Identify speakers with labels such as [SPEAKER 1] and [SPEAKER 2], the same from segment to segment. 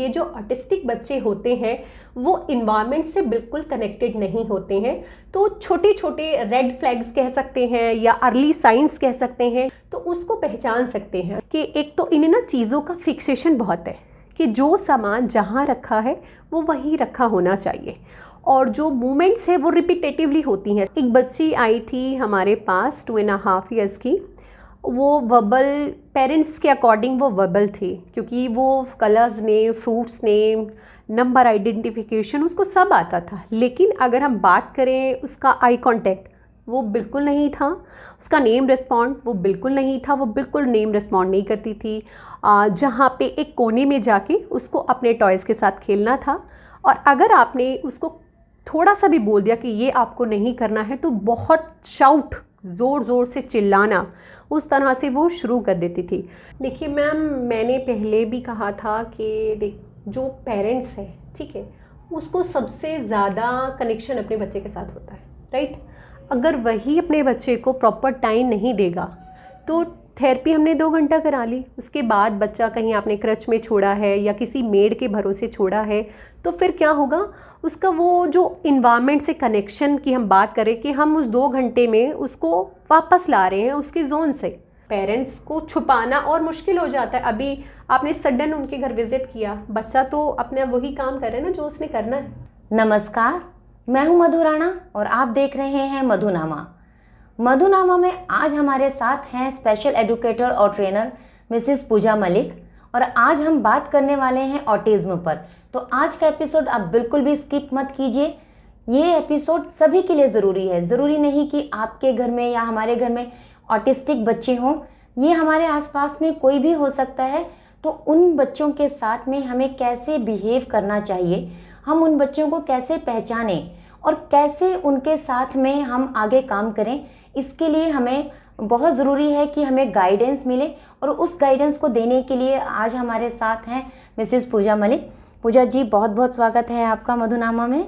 [SPEAKER 1] ये जो ऑटिस्टिक बच्चे होते हैं वो इन्वायरमेंट से बिल्कुल कनेक्टेड नहीं होते हैं। तो छोटे छोटे रेड फ्लैग्स कह सकते हैं या अर्ली साइंस कह सकते हैं, तो उसको पहचान सकते हैं कि एक तो इन्हें ना चीज़ों का फिक्सेशन बहुत है कि जो सामान जहाँ रखा है वो वहीं रखा होना चाहिए, और जो मूवमेंट्स है वो रिपीटेटिवली होती हैं। एक बच्ची आई थी हमारे पास 2.5 ईयर्स की, वो वर्बल, पेरेंट्स के अकॉर्डिंग वो वर्बल थी क्योंकि वो colours name, fruits name, number identification उसको सब आता था, लेकिन अगर हम बात करें उसका आई कांटेक्ट वो बिल्कुल नहीं था, उसका नेम रिस्पॉन्ड वो बिल्कुल नहीं था, वो बिल्कुल नेम रिस्पॉन्ड नहीं करती थी। जहाँ पे एक कोने में जाके उसको अपने टॉयज़ के साथ खेलना था, और अगर आपने उसको थोड़ा सा भी बोल दिया कि ये आपको नहीं करना है तो बहुत शाउट, ज़ोर ज़ोर से चिल्लाना, उस तरह से वो शुरू कर देती थी। देखिए मैम, मैंने पहले भी कहा था कि जो पेरेंट्स है, ठीक है, उसको सबसे ज़्यादा कनेक्शन अपने बच्चे के साथ होता है, राइट। अगर वही अपने बच्चे को प्रॉपर टाइम नहीं देगा तो थेरेपी हमने 2 घंटा करा ली, उसके बाद बच्चा कहीं आपने क्रच में छोड़ा है या किसी मेड के भरोसे छोड़ा है, तो फिर क्या होगा, उसका वो जो इन्वायरमेंट से कनेक्शन की हम बात करें कि हम उस 2 घंटे में उसको वापस ला रहे हैं उसके जोन से। पेरेंट्स को छुपाना और मुश्किल हो जाता है। अभी आपने सडन उनके घर विजिट किया, बच्चा तो अपना वही काम कर रहा है ना जो उसने करना है।
[SPEAKER 2] नमस्कार, मैं हूं मधु राणा और आप देख रहे हैं मधुनामा। मधुनामा में आज हमारे साथ हैं स्पेशल एजुकेटर और ट्रेनर मिसेस पूजा मलिक, और आज हम बात करने वाले हैं ऑटिज्म पर। तो आज का एपिसोड आप बिल्कुल भी स्किप मत कीजिए, ये एपिसोड सभी के लिए ज़रूरी है। ज़रूरी नहीं कि आपके घर में या हमारे घर में ऑटिस्टिक बच्चे हों, ये हमारे आसपास में कोई भी हो सकता है। तो उन बच्चों के साथ में हमें कैसे बिहेव करना चाहिए, हम उन बच्चों को कैसे पहचानें और कैसे उनके साथ में हम आगे काम करें, इसके लिए हमें बहुत ज़रूरी है कि हमें गाइडेंस मिले। और उस गाइडेंस को देने के लिए आज हमारे साथ हैं मिसेस पूजा मलिक। पूजा जी, बहुत बहुत स्वागत है आपका मधुनामा में।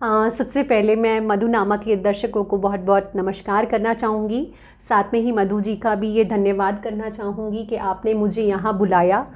[SPEAKER 1] सबसे पहले मैं मधुनामा के दर्शकों को बहुत बहुत नमस्कार करना चाहूँगी, साथ में ही मधु जी का भी ये धन्यवाद करना चाहूँगी कि आपने मुझे यहाँ बुलाया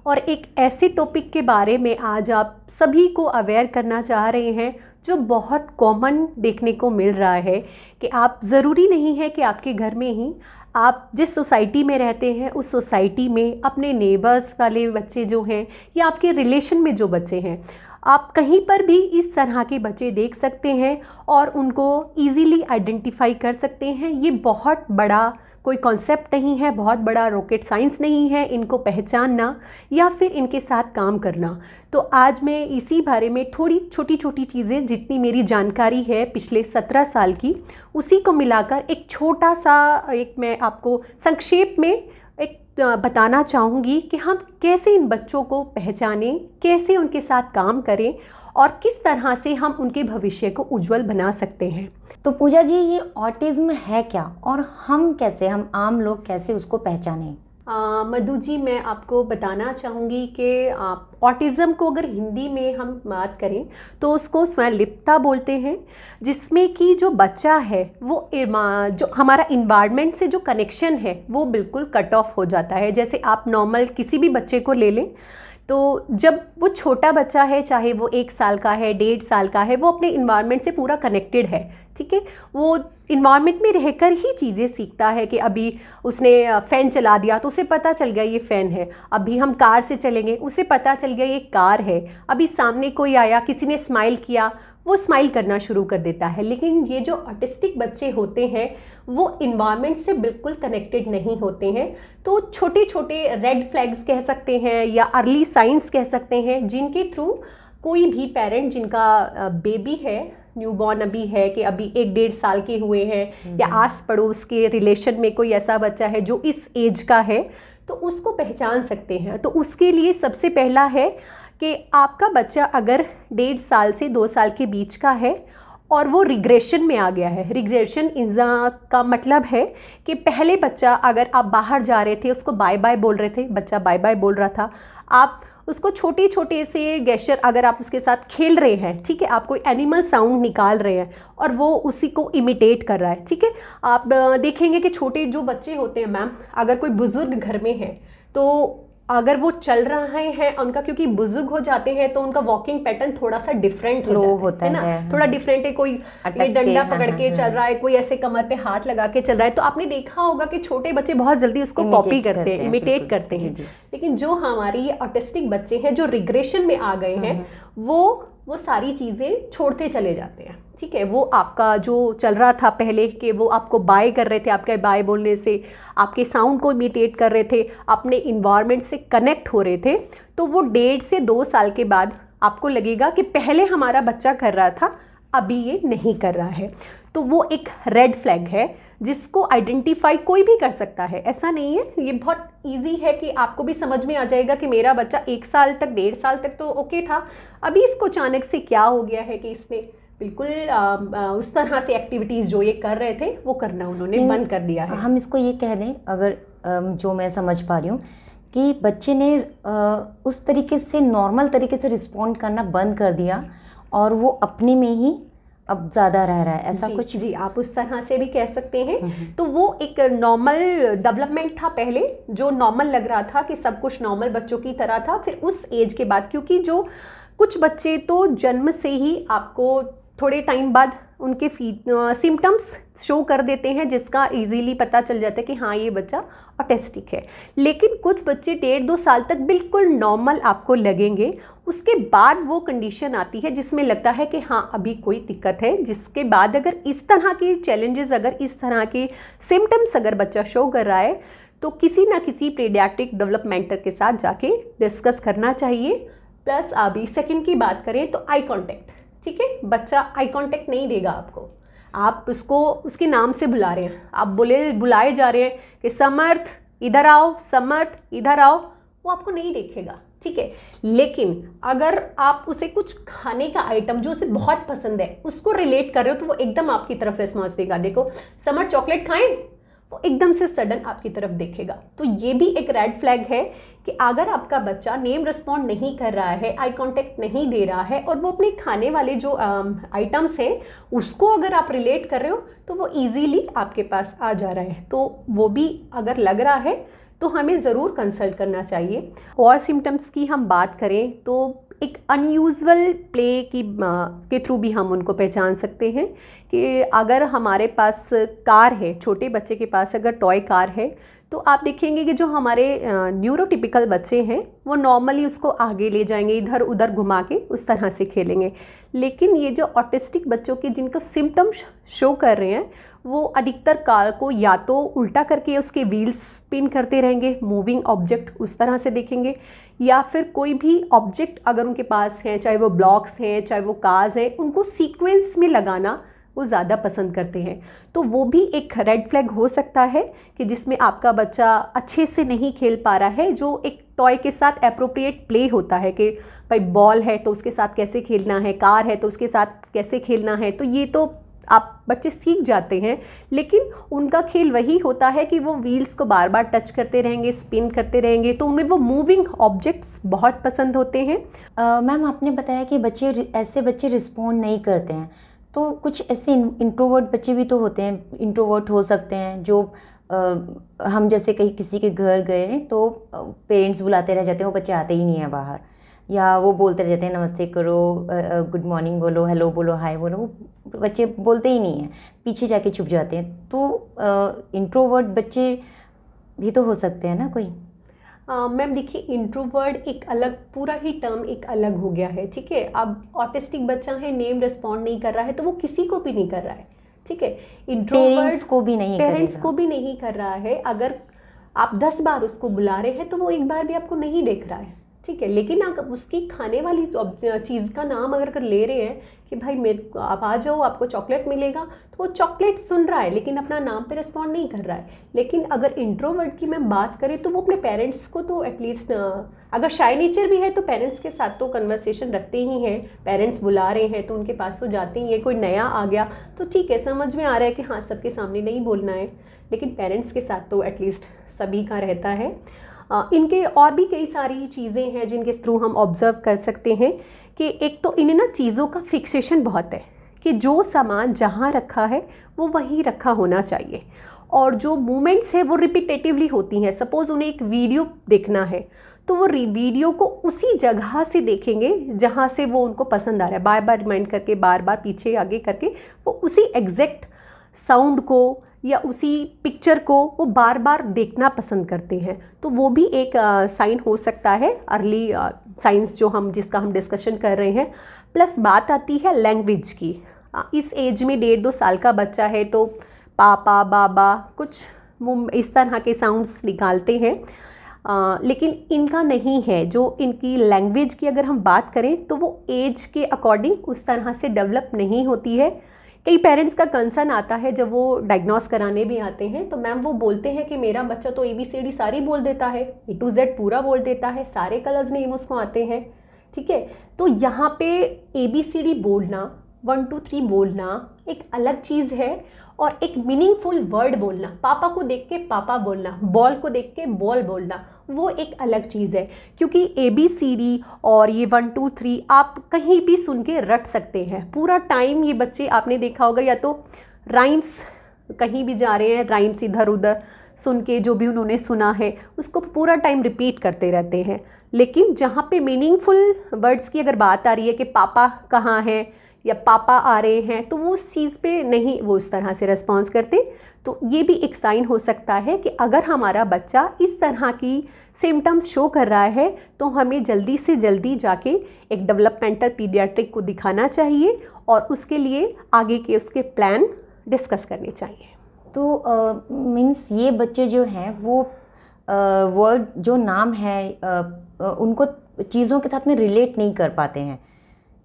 [SPEAKER 1] और एक ऐसे टॉपिक के बारे में आज आप सभी को अवेयर करना चाह रहे हैं जो बहुत कॉमन देखने को मिल रहा है कि आप, ज़रूरी नहीं है कि आपके घर में ही, आप जिस सोसाइटी में रहते हैं उस सोसाइटी में अपने नेबर्स वाले बच्चे जो हैं या आपके रिलेशन में जो बच्चे हैं, आप कहीं पर भी इस तरह के बच्चे देख सकते हैं और उनको इजीली आइडेंटिफाई कर सकते हैं। ये बहुत बड़ा कोई कॉन्सेप्ट नहीं है, बहुत बड़ा रॉकेट साइंस नहीं है इनको पहचानना या फिर इनके साथ काम करना। तो आज मैं इसी बारे में थोड़ी छोटी छोटी चीज़ें, जितनी मेरी जानकारी है पिछले 17 साल की, उसी को मिलाकर एक छोटा सा एक मैं आपको संक्षेप में एक बताना चाहूँगी कि हम कैसे इन बच्चों को पहचानें, कैसे उनके साथ काम करें और किस तरह से हम उनके भविष्य को उज्जवल बना सकते हैं।
[SPEAKER 2] तो पूजा जी, ये ऑटिज्म है क्या और हम आम लोग कैसे उसको पहचानें?
[SPEAKER 1] मधु जी, मैं आपको बताना चाहूँगी कि ऑटिज़म को अगर हिंदी में हम बात करें तो उसको स्वयंलिप्तता बोलते हैं, जिसमें कि जो बच्चा है वो जो हमारा इन्वायरमेंट से जो कनेक्शन है वो बिल्कुल कट ऑफ हो जाता है। जैसे आप नॉर्मल किसी भी बच्चे को ले लें, तो जब वो छोटा बच्चा है, चाहे वो 1 साल का है, 1.5 साल का है, वो अपने इन्वायरमेंट से पूरा कनेक्टेड है, ठीक है। वो इन्वायरमेंट में रहकर ही चीज़ें सीखता है कि अभी उसने फ़ैन चला दिया तो उसे पता चल गया ये फ़ैन है, अभी हम कार से चलेंगे उसे पता चल गया ये कार है, अभी सामने कोई आया, किसी ने स्माइल किया, वो स्माइल करना शुरू कर देता है। लेकिन ये जो ऑटिस्टिक बच्चे होते हैं वो इन्वायरमेंट से बिल्कुल कनेक्टेड नहीं होते हैं। तो छोटे छोटे रेड फ्लैग्स कह सकते हैं या अर्ली साइंस कह सकते हैं, जिनके थ्रू कोई भी पेरेंट जिनका बेबी है, न्यूबॉर्न अभी है कि अभी 1-1.5 साल के हुए हैं या आस पड़ोस के रिलेशन में कोई ऐसा बच्चा है जो इस एज का है, तो उसको पहचान सकते हैं। तो उसके लिए सबसे पहला है कि आपका बच्चा अगर 1.5 साल से 2 साल के बीच का है और वो रिग्रेशन में आ गया है, रिग्रेशन का मतलब है कि पहले बच्चा, अगर आप बाहर जा रहे थे उसको बाय बाय बोल रहे थे, बच्चा बाय बाय बोल रहा था, आप उसको छोटे छोटे से गेस्चर, अगर आप उसके साथ खेल रहे हैं, ठीक है, आप कोई एनिमल साउंड निकाल रहे हैं और वो उसी को इमिटेट कर रहा है, ठीक है। आप देखेंगे कि छोटे जो बच्चे होते हैं मैम, अगर कोई बुज़ुर्ग घर में है तो अगर वो चल रहे हैं उनका, क्योंकि बुजुर्ग हो जाते हैं तो उनका वॉकिंग पैटर्न थोड़ा सा डिफरेंट
[SPEAKER 2] स्लो होता
[SPEAKER 1] है ना, थोड़ा डिफरेंट है। कोई ये डंडा पकड़ के चल रहा है, कोई ऐसे कमर पे हाथ लगा के चल रहा है, तो आपने देखा होगा कि छोटे बच्चे बहुत जल्दी उसको कॉपी करते हैं, इमिटेट करते हैं। लेकिन जो हमारी ये ऑटिस्टिक बच्चे हैं जो रिग्रेशन में आ गए हैं, वो सारी चीज़ें छोड़ते चले जाते हैं। ठीक है, वो आपका जो चल रहा था पहले कि वो आपको बाय कर रहे थे, आपके बाय बोलने से आपके साउंड को इमिटेट कर रहे थे, अपने इन्वायरमेंट से कनेक्ट हो रहे थे, तो वो 1.5 से 2 साल के बाद आपको लगेगा कि पहले हमारा बच्चा कर रहा था, अभी ये नहीं कर रहा है। तो वो एक रेड फ्लैग है जिसको आइडेंटिफाई कोई भी कर सकता है, ऐसा नहीं है। ये बहुत इजी है कि आपको भी समझ में आ जाएगा कि मेरा बच्चा 1 साल तक 1.5 साल तक तो ओके था, अभी इसको अचानक से क्या हो गया है कि इसने बिल्कुल उस तरह से एक्टिविटीज़ जो ये कर रहे थे वो करना उन्होंने बंद कर दिया है।
[SPEAKER 2] हम इसको ये कह दें, अगर जो मैं समझ पा रही हूँ कि बच्चे ने उस तरीके से नॉर्मल तरीके से रिस्पॉन्ड करना बंद कर दिया और वो अपने में ही अब ज़्यादा रह रहा है, ऐसा कुछ?
[SPEAKER 1] जी, आप उस तरह से भी कह सकते हैं। तो वो एक नॉर्मल डेवलपमेंट था पहले, जो नॉर्मल लग रहा था कि सब कुछ नॉर्मल बच्चों की तरह था। फिर उस एज के बाद, क्योंकि जो कुछ बच्चे तो जन्म से ही आपको थोड़े टाइम बाद उनके सिम्टम्स शो कर देते हैं, जिसका इजीली पता चल जाता है कि हाँ ये बच्चा ऑटिस्टिक है। लेकिन कुछ बच्चे 1.5-2 साल तक बिल्कुल नॉर्मल आपको लगेंगे, उसके बाद वो कंडीशन आती है जिसमें लगता है कि हाँ अभी कोई दिक्कत है, जिसके बाद अगर इस तरह के चैलेंजेस, अगर इस तरह के सिम्टम्स अगर बच्चा शो कर रहा है तो किसी ना किसी पीडियाट्रिक डेवलपमेंटल के साथ जाके डिस्कस करना चाहिए। प्लस अभी सेकंड की बात करें तो आई कांटेक्ट, ठीक है, बच्चा आई कांटेक्ट नहीं देगा आपको, आप उसको उसके नाम से बुला रहे हैं, आप बुलाए जा रहे हैं कि समर्थ इधर आओ, समर्थ इधर आओ, वो आपको नहीं देखेगा, ठीक है। लेकिन अगर आप उसे कुछ खाने का आइटम जो उसे बहुत पसंद है उसको रिलेट कर रहे हो तो वो एकदम आपकी तरफ रिस्पॉन्स देगा। देखो समर्थ चॉकलेट खाएं, वो एकदम से सडन आपकी तरफ देखेगा। तो ये भी एक रेड फ्लैग है कि अगर आपका बच्चा नेम रिस्पॉन्ड नहीं कर रहा है, आई कांटेक्ट नहीं दे रहा है और वो अपने खाने वाले जो आइटम्स हैं उसको अगर आप रिलेट कर रहे हो तो वो इजीली आपके पास आ जा रहा है, तो वो भी अगर लग रहा है तो हमें ज़रूर कंसल्ट करना चाहिए। और सिम्टम्स की हम बात करें तो एक अनयूजुअल प्ले के थ्रू भी हम उनको पहचान सकते हैं कि अगर हमारे पास कार है, छोटे बच्चे के पास अगर टॉय कार है तो आप देखेंगे कि जो हमारे न्यूरोटिपिकल बच्चे हैं वो नॉर्मली उसको आगे ले जाएंगे, इधर उधर घुमा के उस तरह से खेलेंगे। लेकिन ये जो ऑटिस्टिक बच्चों के जिनको सिम्टम्स शो कर रहे हैं वो अधिकतर कार को या तो उल्टा करके उसके व्हील्स स्पिन करते रहेंगे, मूविंग ऑब्जेक्ट उस तरह से देखेंगे, या फिर कोई भी ऑब्जेक्ट अगर उनके पास है, चाहे वो ब्लॉक्स हैं चाहे वो कार्स हैं, उनको सीक्वेंस में लगाना वो ज़्यादा पसंद करते हैं। तो वो भी एक रेड फ्लैग हो सकता है कि जिसमें आपका बच्चा अच्छे से नहीं खेल पा रहा है, जो एक टॉय के साथ एप्रोप्रिएट प्ले होता है कि भाई बॉल है तो उसके साथ कैसे खेलना है, कार है तो उसके साथ कैसे खेलना है, तो ये तो आप बच्चे सीख जाते हैं। लेकिन उनका खेल वही होता है कि वो व्हील्स को बार बार टच करते रहेंगे, स्पिन करते रहेंगे, तो उन्हें वो मूविंग ऑब्जेक्ट्स बहुत पसंद होते हैं।
[SPEAKER 2] मैम आपने बताया कि ऐसे बच्चे रिस्पॉन्ड नहीं करते हैं, तो कुछ ऐसे इंट्रोवर्ट बच्चे भी तो होते हैं, इंट्रोवर्ट हो सकते हैं जो हम जैसे कहीं किसी के घर गए तो पेरेंट्स बुलाते रह जाते हैं, वो बच्चे आते ही नहीं हैं बाहर, या वो बोलते रह जाते हैं नमस्ते करो, गुड मॉर्निंग बोलो, हेलो बोलो, हाय बोलो, वो बच्चे बोलते ही नहीं हैं, पीछे जाके छुप जाते हैं। तो इंट्रोवर्ट बच्चे भी तो हो सकते हैं ना कोई?
[SPEAKER 1] मैम देखिए, इंट्रोवर्ट एक अलग, पूरा ही टर्म एक अलग हो गया है, ठीक है। अब ऑटिस्टिक बच्चा है, नेम रिस्पॉन्ड नहीं कर रहा है तो वो किसी को भी नहीं कर रहा है, ठीक है। इंट्रोवर्ट पेरेंट्स को भी नहीं कर रहा है। अगर आप 10 बार उसको बुला रहे हैं तो वो एक बार भी आपको नहीं देख रहा है, ठीक है। लेकिन आप उसकी खाने वाली चीज़ का नाम अगर ले रहे हैं कि भाई मेरे आप आ जाओ, आपको चॉकलेट मिलेगा, तो वो चॉकलेट सुन रहा है लेकिन अपना नाम पे रिस्पॉन्ड नहीं कर रहा है। लेकिन अगर इंट्रोवर्ट की मैं बात करें तो वो अपने पेरेंट्स को तो एटलीस्ट, अगर शाय नेचर भी है तो पेरेंट्स के साथ तो कन्वर्सेशन रखते ही हैं, पेरेंट्स बुला रहे हैं तो उनके पास तो जाते ही है। कोई नया आ गया तो ठीक है, समझ में आ रहा है कि हाँ सबके सामने नहीं बोलना है, लेकिन पेरेंट्स के साथ तो एटलीस्ट सभी का रहता है। इनके और भी कई सारी चीज़ें हैं जिनके थ्रू हम ऑब्ज़र्व कर सकते हैं कि एक तो इन्हें ना चीज़ों का फिक्सेशन बहुत है कि जो सामान जहाँ रखा है वो वहीं रखा होना चाहिए, और जो मूवमेंट्स है वो रिपीटेटिवली होती हैं। सपोज़ उन्हें एक वीडियो देखना है तो वो वीडियो को उसी जगह से देखेंगे जहाँ से वो उनको पसंद आ रहा है, बार बार रिमाइंड करके, बार बार पीछे आगे करके वो उसी एग्जैक्ट साउंड को या उसी पिक्चर को वो बार बार देखना पसंद करते हैं। तो वो भी एक साइन हो सकता है, अर्ली साइंस जो जिसका हम डिस्कशन कर रहे हैं। प्लस बात आती है लैंग्वेज की। इस एज में 1.5-2 साल का बच्चा है तो पापा, बाबा, कुछ इस तरह के साउंड्स निकालते हैं, लेकिन इनका नहीं है। जो इनकी लैंग्वेज की अगर हम बात करें तो वो एज के अकॉर्डिंग उस तरह से डेवलप नहीं होती है। कई पेरेंट्स का कंसर्न आता है जब वो डायग्नोस कराने भी आते हैं, तो मैम वो बोलते हैं कि मेरा बच्चा तो ABCD सारी बोल देता है, A to Z पूरा बोल देता है, सारे कलर्स नेम उसको आते हैं, ठीक है। तो यहाँ पे ABCD बोलना, 1 2 3 बोलना एक अलग चीज़ है, और एक मीनिंगफुल वर्ड बोलना, पापा को देख के पापा बोलना, बॉल को देख के बॉल बोलना, वो एक अलग चीज़ है। क्योंकि ABCD और ये 1 2 3 आप कहीं भी सुन के रट सकते हैं पूरा टाइम। ये बच्चे आपने देखा होगा, या तो राइम्स कहीं भी जा रहे हैं, राइम्स इधर उधर सुन के जो भी उन्होंने सुना है उसको पूरा टाइम रिपीट करते रहते हैं। लेकिन जहाँ पे मीनिंगफुल वर्ड्स की अगर बात आ रही है कि पापा कहाँ हैं या पापा आ रहे हैं, तो वो उस चीज़ पे नहीं वो इस तरह से रिस्पॉन्स करते। तो ये भी एक साइन हो सकता है कि अगर हमारा बच्चा इस तरह की सिम्टम्स शो कर रहा है तो हमें जल्दी से जल्दी जाके एक डेवलपमेंटल पीडियाट्रिक को दिखाना चाहिए और उसके लिए आगे के उसके प्लान डिस्कस करने चाहिए।
[SPEAKER 2] तो मीन्स ये बच्चे जो हैं वो वर्ड जो नाम है उनको चीज़ों के साथ में रिलेट नहीं कर पाते हैं।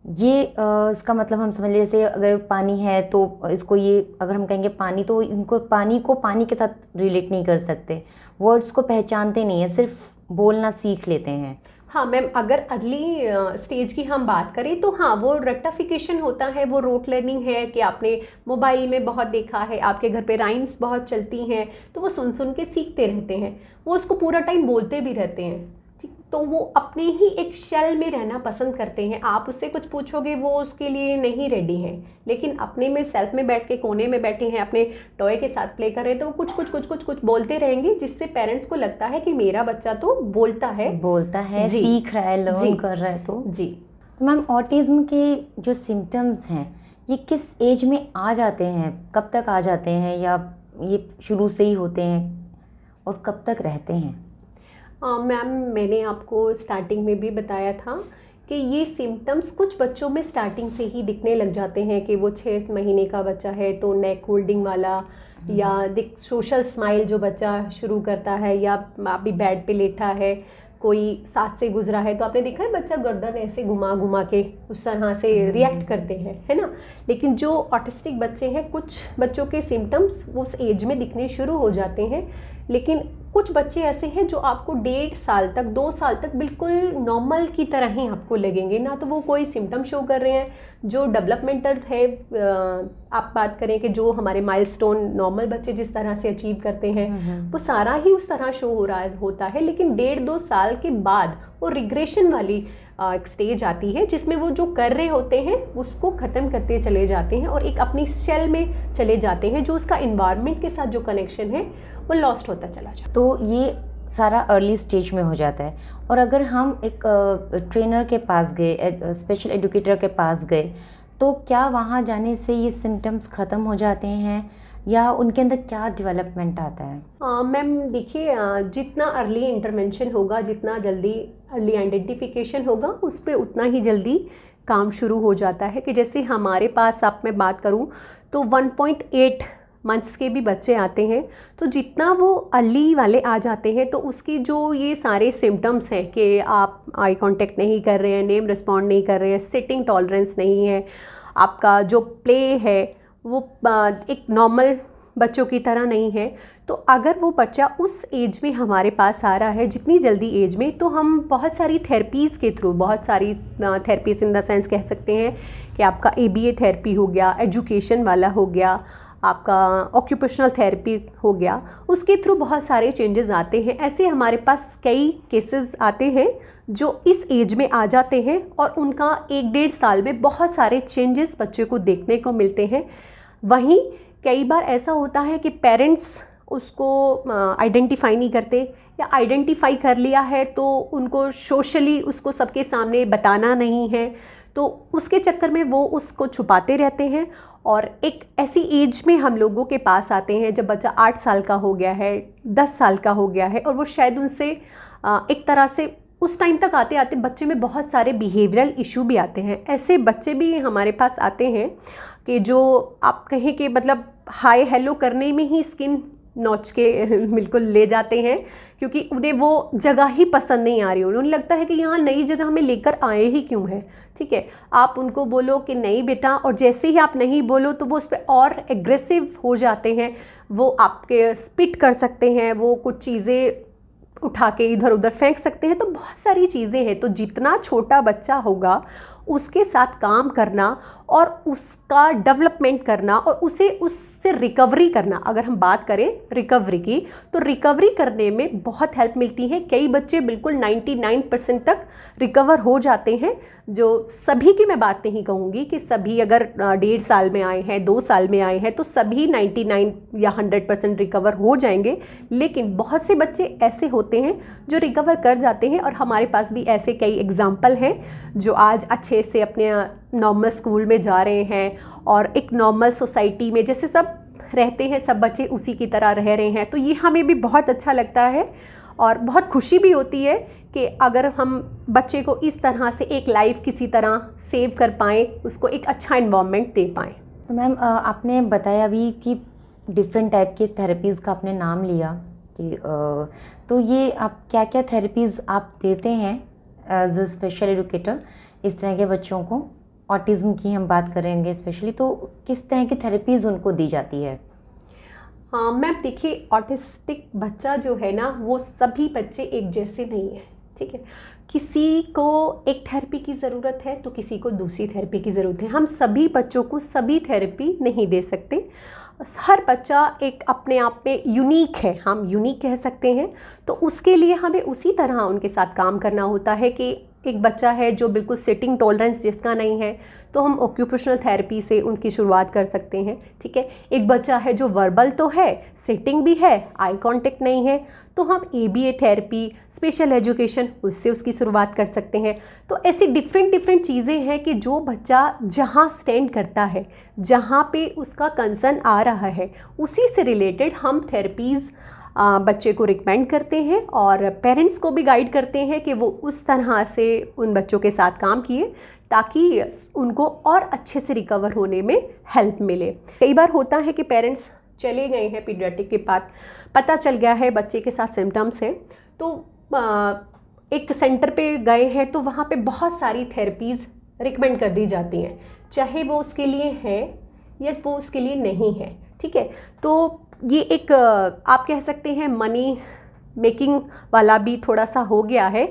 [SPEAKER 2] ये इसका मतलब हम समझ लीजिए, जैसे अगर पानी है तो इसको ये अगर हम कहेंगे पानी, तो इनको पानी को पानी के साथ रिलेट नहीं कर सकते, वर्ड्स को पहचानते नहीं है, सिर्फ बोलना सीख लेते हैं।
[SPEAKER 1] हाँ मैम, अगर अर्ली स्टेज की हम बात करें तो हाँ वो रेक्टिफिकेशन होता है, वो रोट लर्निंग है कि आपने मोबाइल में बहुत देखा है, आपके घर पे राइम्स बहुत चलती हैं, तो वो सुन सुन के सीखते रहते हैं, वो उसको पूरा टाइम बोलते भी रहते हैं, ठीक। तो वो अपने ही एक शेल में रहना पसंद करते हैं। आप उससे कुछ पूछोगे वो उसके लिए नहीं रेडी है, लेकिन अपने में सेल्फ में बैठ के कोने में बैठे हैं, अपने टॉय के साथ प्ले कर रहे हैं, तो कुछ कुछ कुछ कुछ कुछ बोलते रहेंगे, जिससे पेरेंट्स को लगता है कि मेरा बच्चा तो बोलता है,
[SPEAKER 2] सीख रहा है, लर्न कर रहा है। तो जी मैम, ऑटिज्म के जो सिम्टम्स हैं ये किस एज में आ जाते हैं, कब तक आ जाते हैं, या ये शुरू से ही होते हैं और कब तक रहते हैं?
[SPEAKER 1] मैम मैंने आपको स्टार्टिंग में भी बताया था कि ये सिम्टम्स कुछ बच्चों में स्टार्टिंग से ही दिखने लग जाते हैं कि वो 6 महीने का बच्चा है तो नेक होल्डिंग वाला, या सोशल स्माइल जो बच्चा शुरू करता है, या अभी बेड पे लेटा है, कोई साथ से गुजरा है तो आपने देखा है बच्चा गर्दन ऐसे घुमा घुमा के उस तरह से रिएक्ट करते हैं, है ना। लेकिन जो ऑटिस्टिक बच्चे हैं, कुछ बच्चों के सिम्टम्स उस एज में दिखने शुरू हो जाते हैं, लेकिन कुछ बच्चे ऐसे हैं जो आपको 1.5 साल तक, 2 साल तक बिल्कुल नॉर्मल की तरह ही आपको लगेंगे, ना तो वो कोई सिम्टम शो कर रहे हैं। जो डेवलपमेंटल है, आप बात करें कि जो हमारे माइलस्टोन नॉर्मल बच्चे जिस तरह से अचीव करते हैं वो सारा ही उस तरह शो हो रहा होता है, लेकिन 1.5-2 साल के बाद वो रिग्रेशन वाली एक स्टेज आती है जिसमें वो जो कर रहे होते हैं उसको ख़त्म करते चले जाते हैं और एक अपनी शेल में चले जाते हैं, जो उसका इन्वायरमेंट के साथ जो कनेक्शन है वो लॉस्ट होता चला जाता है।
[SPEAKER 2] तो ये सारा अर्ली स्टेज में हो जाता है। और अगर हम एक ट्रेनर के पास गए, स्पेशल एजुकेटर के पास गए, तो क्या वहाँ जाने से ये सिम्टम्स ख़त्म हो जाते हैं या उनके अंदर क्या डेवलपमेंट आता है?
[SPEAKER 1] मैम देखिए, जितना अर्ली इंटरवेंशन होगा, जितना जल्दी अर्ली आइडेंटिफिकेशन होगा, उस पर उतना ही जल्दी काम शुरू हो जाता है। कि जैसे हमारे पास आप मैं बात करूँ तो 1.8 मंथ्स के भी बच्चे आते हैं, तो जितना वो अर्ली वाले आ जाते हैं तो उसकी जो ये सारे सिम्टम्स हैं कि आप आई कांटेक्ट नहीं कर रहे हैं, नेम रिस्पॉन्ड नहीं कर रहे हैं, सिटिंग टॉलरेंस नहीं है, आपका जो प्ले है वो एक नॉर्मल बच्चों की तरह नहीं है, तो अगर वो बच्चा उस एज में हमारे पास आ रहा है, जितनी जल्दी एज में, तो हम बहुत सारी थेरेपीज़ के थ्रू, बहुत सारी थेरेपीज़ इन द सेंस कह सकते हैं कि आपका ABA थेरेपी हो गया, एजुकेशन वाला हो गया, आपका ऑक्यूपेशनल थेरेपी हो गया, उसके थ्रू बहुत सारे चेंजेस आते हैं। ऐसे हमारे पास कई केसेस आते हैं जो इस एज में आ जाते हैं और उनका 1-1.5 साल में बहुत सारे चेंजेस बच्चे को देखने को मिलते हैं। वहीं कई बार ऐसा होता है कि पेरेंट्स उसको आइडेंटिफाई नहीं करते, या आइडेंटिफाई कर लिया है तो उनको सोशली उसको सबके सामने बताना नहीं है, तो उसके चक्कर में वो उसको छुपाते रहते हैं। और एक ऐसी एज में हम लोगों के पास आते हैं जब बच्चा 8 साल का हो गया है, 10 साल का हो गया है, और वो शायद उनसे एक तरह से उस टाइम तक आते आते बच्चे में बहुत सारे बिहेवियरल इशू भी आते हैं। ऐसे बच्चे भी हमारे पास आते हैं कि जो आप कहें कि मतलब हाय हेलो करने में ही स्किन नोच के बिल्कुल ले जाते हैं, क्योंकि उन्हें वो जगह ही पसंद नहीं आ रही, उन्हें लगता है कि यहाँ नई जगह हमें लेकर आए ही क्यों है। ठीक है, आप उनको बोलो कि नहीं बेटा, और जैसे ही आप नहीं बोलो तो वो उस पर और एग्रेसिव हो जाते हैं, वो आपके स्पिट कर सकते हैं, वो कुछ चीज़ें उठा के इधर उधर फेंक सकते हैं। तो बहुत सारी चीज़ें हैं। तो जितना छोटा बच्चा होगा उसके साथ काम करना और उसका डेवलपमेंट करना और उसे उससे रिकवरी करना, अगर हम बात करें रिकवरी की, तो रिकवरी करने में बहुत हेल्प मिलती है। कई बच्चे बिल्कुल 99% तक रिकवर हो जाते हैं। जो सभी की मैं बात नहीं कहूँगी कि सभी अगर 1.5 साल में आए हैं, 2 साल में आए हैं तो सभी 99 या 100% रिकवर हो जाएंगे, लेकिन बहुत से बच्चे ऐसे होते हैं जो रिकवर कर जाते हैं। और हमारे पास भी ऐसे कई एग्जाम्पल हैं जो आज अच्छे से अपने नॉर्मल स्कूल में जा रहे हैं और एक नॉर्मल सोसाइटी में जैसे सब रहते हैं, सब बच्चे उसी की तरह रह रहे हैं। तो ये हमें भी बहुत अच्छा लगता है और बहुत खुशी भी होती है कि अगर हम बच्चे को इस तरह से एक लाइफ किसी तरह सेव कर पाएँ, उसको एक अच्छा एनवायरनमेंट दे पाएँ।
[SPEAKER 2] तो मैम आपने बताया अभी कि डिफरेंट टाइप के थेरेपीज़ का आपने नाम लिया कि तो ये आप क्या क्या थेरेपीज़ आप देते हैं एज अ स्पेशल एजुकेटर इस तरह के बच्चों को? ऑटिज़म की हम बात करेंगे स्पेशली, तो किस तरह की थेरेपीज़ उनको दी जाती है?
[SPEAKER 1] हाँ मैम, देखिए ऑटिस्टिक बच्चा जो है ना, वो सभी बच्चे एक जैसे नहीं हैं। ठीक है, किसी को एक थेरेपी की ज़रूरत है तो किसी को दूसरी थेरेपी की ज़रूरत है। हम सभी बच्चों को सभी थेरेपी नहीं दे सकते। हर बच्चा एक अपने आप में यूनिक है, हम यूनिक कह सकते हैं। तो उसके लिए हमें उसी तरह उनके साथ काम करना होता है कि एक बच्चा है जो बिल्कुल सिटिंग टॉलरेंस जिसका नहीं है, तो हम ऑक्यूपेशनल थेरेपी से उनकी शुरुआत कर सकते हैं। ठीक है, एक बच्चा है जो वर्बल तो है, सिटिंग भी है, आई कांटेक्ट नहीं है, तो हम ABA थेरेपी, स्पेशल एजुकेशन, उससे उसकी शुरुआत कर सकते हैं। तो ऐसी डिफरेंट चीज़ें हैं कि जो बच्चा जहाँ स्टैंड करता है, जहाँ पे उसका कंसर्न आ रहा है, उसी से रिलेटेड हम थेरेपीज़ बच्चे को रिकमेंड करते हैं और पेरेंट्स को भी गाइड करते हैं कि वो उस तरह से उन बच्चों के साथ काम किए ताकि उनको और अच्छे से रिकवर होने में हेल्प मिले। कई बार होता है कि पेरेंट्स चले गए हैं पीडियाट्रिक के पास, पता चल गया है बच्चे के साथ सिम्टम्स हैं, तो एक सेंटर पे गए हैं तो वहाँ पे बहुत सारी थेरेपीज़ रिकमेंड कर दी जाती हैं, चाहे वो उसके लिए है या वो उसके लिए नहीं है। ठीक है, तो ये एक आप कह सकते हैं मनी मेकिंग वाला भी थोड़ा सा हो गया है।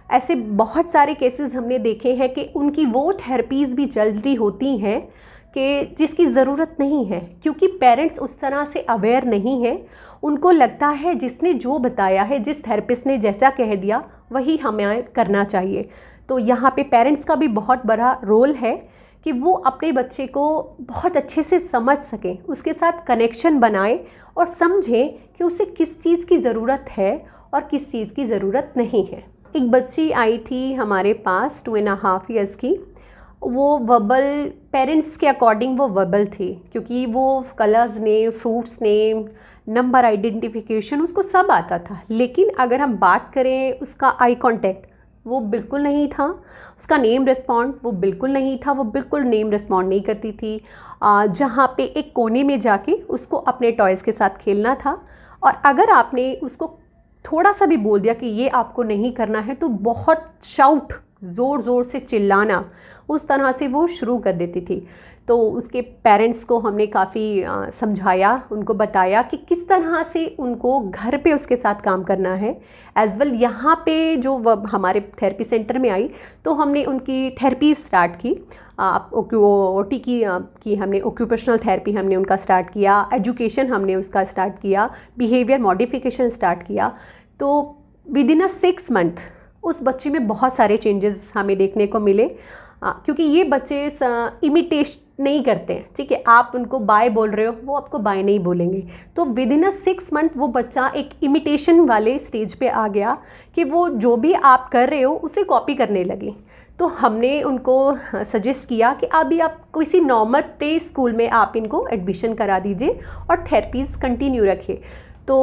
[SPEAKER 1] ऐसे बहुत सारे केसेस हमने देखे हैं कि उनकी वो थेरेपीज़ भी जल्दी होती हैं कि जिसकी ज़रूरत नहीं है, क्योंकि पेरेंट्स उस तरह से अवेयर नहीं है। उनको लगता है जिसने जो बताया है, जिस थेरेपिस्ट ने जैसा कह दिया वही हमें करना चाहिए। तो यहाँ पे पेरेंट्स का भी बहुत बड़ा रोल है कि वो अपने बच्चे को बहुत अच्छे से समझ सकें, उसके साथ कनेक्शन बनाएं और समझें कि उसे किस चीज़ की ज़रूरत है और किस चीज़ की ज़रूरत नहीं है। एक बच्ची आई थी हमारे पास 2.5 ईयर्स की, वो वर्बल, पेरेंट्स के अकॉर्डिंग वो वर्बल थी, क्योंकि वो colours name, fruits name, number identification उसको सब आता था। लेकिन अगर हम बात करें उसका आई कांटेक्ट, वो बिल्कुल नहीं था। उसका नेम रिस्पॉन्ड वो बिल्कुल नहीं था, वो बिल्कुल नेम रिस्पॉन्ड नहीं करती थी। जहाँ पे एक कोने में जाके उसको अपने टॉयज़ के साथ खेलना था, और अगर आपने उसको थोड़ा सा भी बोल दिया कि ये आपको नहीं करना है, तो बहुत शाउट, ज़ोर ज़ोर से चिल्लाना, उस तरह से वो शुरू कर देती थी। तो उसके पेरेंट्स को हमने काफ़ी समझाया, उनको बताया कि किस तरह से उनको घर पे उसके साथ काम करना है। एज़ वेल यहाँ पे जो हमारे थेरेपी सेंटर में आई तो हमने उनकी थेरेपी स्टार्ट की। OT की हमने ऑक्यूपेशनल थेरेपी हमने उनका स्टार्ट किया, एजुकेशन हमने उसका स्टार्ट किया, बिहेवियर मॉडिफिकेशन स्टार्ट किया। तो विदिन अ 6 मंथ उस बच्ची में बहुत सारे चेंजेस हमें देखने को मिले। क्योंकि ये बच्चे इमिटेशन नहीं करते हैं, ठीक है। आप उनको बाय बोल रहे हो, वो आपको बाय नहीं बोलेंगे। तो विद इन अ 6 मंथ वो बच्चा एक इमिटेशन वाले स्टेज पे आ गया कि वो जो भी आप कर रहे हो उसे कॉपी करने लगे। तो हमने उनको सजेस्ट किया कि अभी आप किसी नॉर्मल प्ले स्कूल में आप इनको एडमिशन करा दीजिए और थेरेपीज़ कंटिन्यू रखिए। तो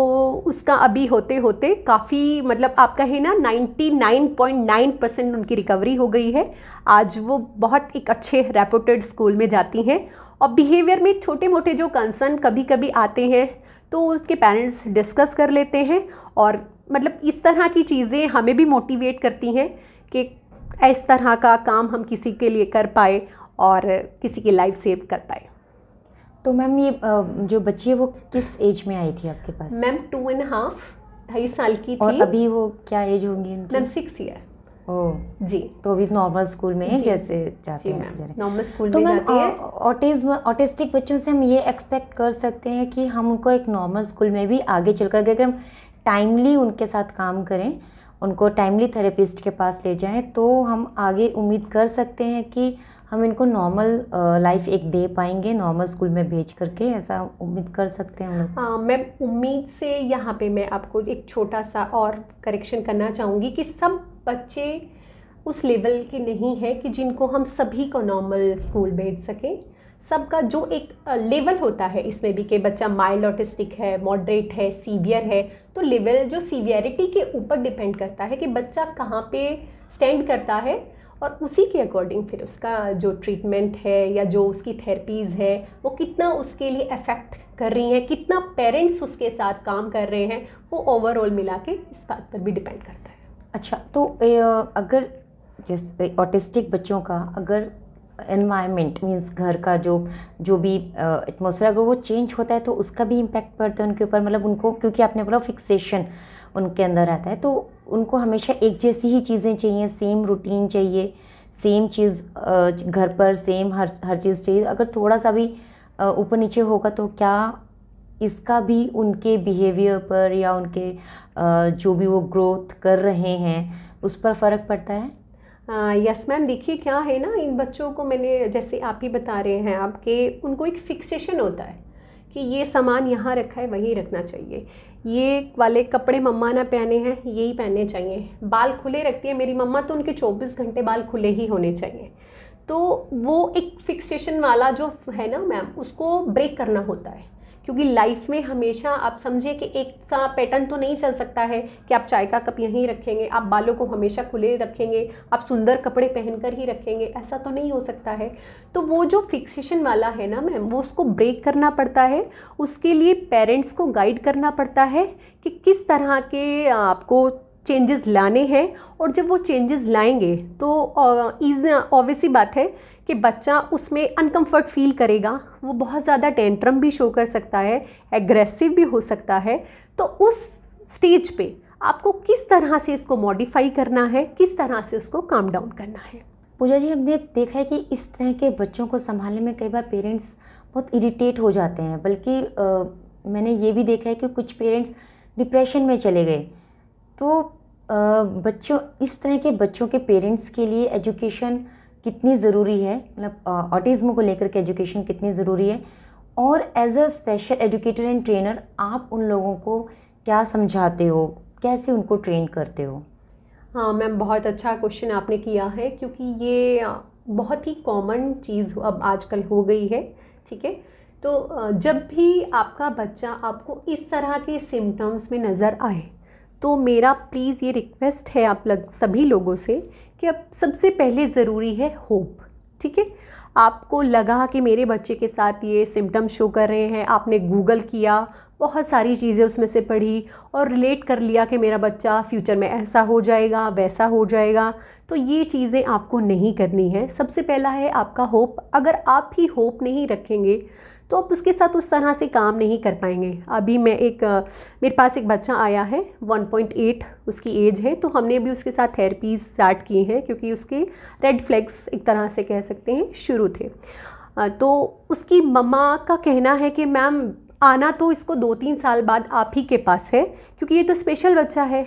[SPEAKER 1] उसका अभी होते होते काफ़ी, मतलब आप कहें ना 99.9% उनकी रिकवरी हो गई है। आज वो बहुत एक अच्छे रेपुटेड स्कूल में जाती हैं। और बिहेवियर में छोटे मोटे जो कंसर्न कभी कभी आते हैं तो उसके पेरेंट्स डिस्कस कर लेते हैं, और मतलब इस तरह की चीज़ें हमें भी मोटिवेट करती हैं कि इस तरह का काम हम किसी के लिए कर पाए और किसी की लाइफ सेव कर पाए।
[SPEAKER 2] तो मैम ये जो बच्ची है वो किस एज में आई थी आपके पास?
[SPEAKER 1] मैम 2.5 ढाई साल की थी।
[SPEAKER 2] और अभी वो क्या एज होंगी उनकी?
[SPEAKER 1] Ma'am 6 year.
[SPEAKER 2] ओह
[SPEAKER 1] जी।
[SPEAKER 2] तो अभी नॉर्मल स्कूल में है जैसे जाते हैं?
[SPEAKER 1] मैम नॉर्मल स्कूल
[SPEAKER 2] तो
[SPEAKER 1] में
[SPEAKER 2] मैम
[SPEAKER 1] जाती है।
[SPEAKER 2] ऑटिस्टिक बच्चों से हम ये एक्सपेक्ट कर सकते हैं कि हम उनको एक नॉर्मल स्कूल में भी आगे चल कर अगर हम टाइमली उनके साथ काम करें, उनको टाइमली थेरेपिस्ट के पास ले जाएं, तो हम आगे उम्मीद कर सकते हैं कि हम इनको नॉर्मल लाइफ एक दे पाएंगे नॉर्मल स्कूल में भेज करके, ऐसा उम्मीद कर सकते हैं हम लोग?
[SPEAKER 1] हाँ मैम, उम्मीद से यहाँ पे मैं आपको एक छोटा सा और करेक्शन करना चाहूँगी कि सब बच्चे उस लेवल के नहीं है कि जिनको हम सभी को नॉर्मल स्कूल भेज सकें। सबका जो एक लेवल होता है इसमें भी कि बच्चा माइल्ड ऑटिस्टिक है, मॉडरेट है, सीवियर है, तो लेवल जो सीवियरिटी के ऊपर डिपेंड करता है कि बच्चा कहाँ पे स्टैंड करता है, और उसी के अकॉर्डिंग फिर उसका जो ट्रीटमेंट है या जो उसकी थेरेपीज़ है वो कितना उसके लिए अफेक्ट कर रही हैं, कितना पेरेंट्स उसके साथ काम कर रहे हैं, वो ओवरऑल मिला के इस बात पर भी डिपेंड करता है।
[SPEAKER 2] अच्छा, तो अगर जैसे ऑटिस्टिक बच्चों का अगर एनवायरनमेंट मीन्स घर का जो भी एटमॉस्फेयर अगर वो चेंज होता है तो उसका भी इम्पैक्ट पड़ता है उनके ऊपर, मतलब उनको, क्योंकि आपने बोला फिक्सेशन उनके अंदर आता है, तो उनको हमेशा एक जैसी ही चीज़ें चाहिए, सेम रूटीन चाहिए, सेम चीज़ घर पर सेम हर चीज़ चाहिए। अगर थोड़ा सा भी ऊपर नीचे होगा तो क्या इसका भी उनके बिहेवियर पर या उनके जो भी वो ग्रोथ कर रहे हैं उस पर फ़र्क पड़ता है?
[SPEAKER 1] यस मैम, देखिए क्या है ना, इन बच्चों को मैंने जैसे आप ही बता रहे हैं आपके, उनको एक फिक्सेशन होता है कि ये सामान यहाँ रखा है वहीं रखना चाहिए, ये वाले कपड़े मम्मा ना पहने हैं यही पहनने चाहिए, बाल खुले रखती है मेरी मम्मा तो उनके 24 घंटे बाल खुले ही होने चाहिए। तो वो एक फिक्सेशन वाला जो है ना मैम, उसको ब्रेक करना होता है, क्योंकि लाइफ में हमेशा आप समझिए कि एक सा पैटर्न तो नहीं चल सकता है कि आप चाय का कप यहीं रखेंगे, आप बालों को हमेशा खुले रखेंगे, आप सुंदर कपड़े पहनकर ही रखेंगे, ऐसा तो नहीं हो सकता है। तो वो जो फिक्सेशन वाला है ना मैम, वो उसको ब्रेक करना पड़ता है। उसके लिए पेरेंट्स को गाइड करना पड़ता है कि किस तरह के आपको चेंजेस लाने हैं, और जब वो चेंजेस लाएंगे तो ऑब्वियसली बात है कि बच्चा उसमें अनकंफर्ट फील करेगा, वो बहुत ज़्यादा टेंट्रम भी शो कर सकता है, एग्रेसिव भी हो सकता है। तो उस स्टेज पे आपको किस तरह से इसको मॉडिफाई करना है, किस तरह से उसको काम डाउन करना है।
[SPEAKER 2] पूजा जी, हमने देखा है कि इस तरह के बच्चों को संभालने में कई बार पेरेंट्स बहुत इरिटेट हो जाते हैं, बल्कि मैंने ये भी देखा है कि कुछ पेरेंट्स डिप्रेशन में चले गए। तो बच्चों, इस तरह के बच्चों के पेरेंट्स के लिए एजुकेशन कितनी ज़रूरी है, मतलब ऑटिज़्म को लेकर के एजुकेशन कितनी ज़रूरी है, और as a special educator and trainer आप उन लोगों को क्या समझाते हो, कैसे उनको ट्रेन करते हो?
[SPEAKER 1] हाँ मैम, बहुत अच्छा क्वेश्चन आपने किया है, क्योंकि ये बहुत ही कॉमन चीज़ अब आजकल हो गई है। ठीक है, तो जब भी आपका बच्चा आपको इस तरह के सिम्टम्स में नज़र आए तो मेरा प्लीज़ ये रिक्वेस्ट है आप सभी लोगों से कि अब सबसे पहले ज़रूरी है होप। ठीक है, आपको लगा कि मेरे बच्चे के साथ ये सिम्टम शो कर रहे हैं, आपने गूगल किया, बहुत सारी चीज़ें उसमें से पढ़ी और रिलेट कर लिया कि मेरा बच्चा फ्यूचर में ऐसा हो जाएगा वैसा हो जाएगा, तो ये चीज़ें आपको नहीं करनी है। सबसे पहला है आपका होप। अगर आप ही होप नहीं रखेंगे तो आप उसके साथ उस तरह से काम नहीं कर पाएंगे। अभी मैं मेरे पास एक बच्चा आया है, 1.8 उसकी एज है, तो हमने अभी उसके साथ थेरेपीज स्टार्ट की हैं, क्योंकि उसके रेड फ्लैग्स एक तरह से कह सकते हैं शुरू थे। तो उसकी मम्मा का कहना है कि मैम आना तो इसको 2-3 साल बाद आप ही के पास है, क्योंकि ये तो स्पेशल बच्चा है।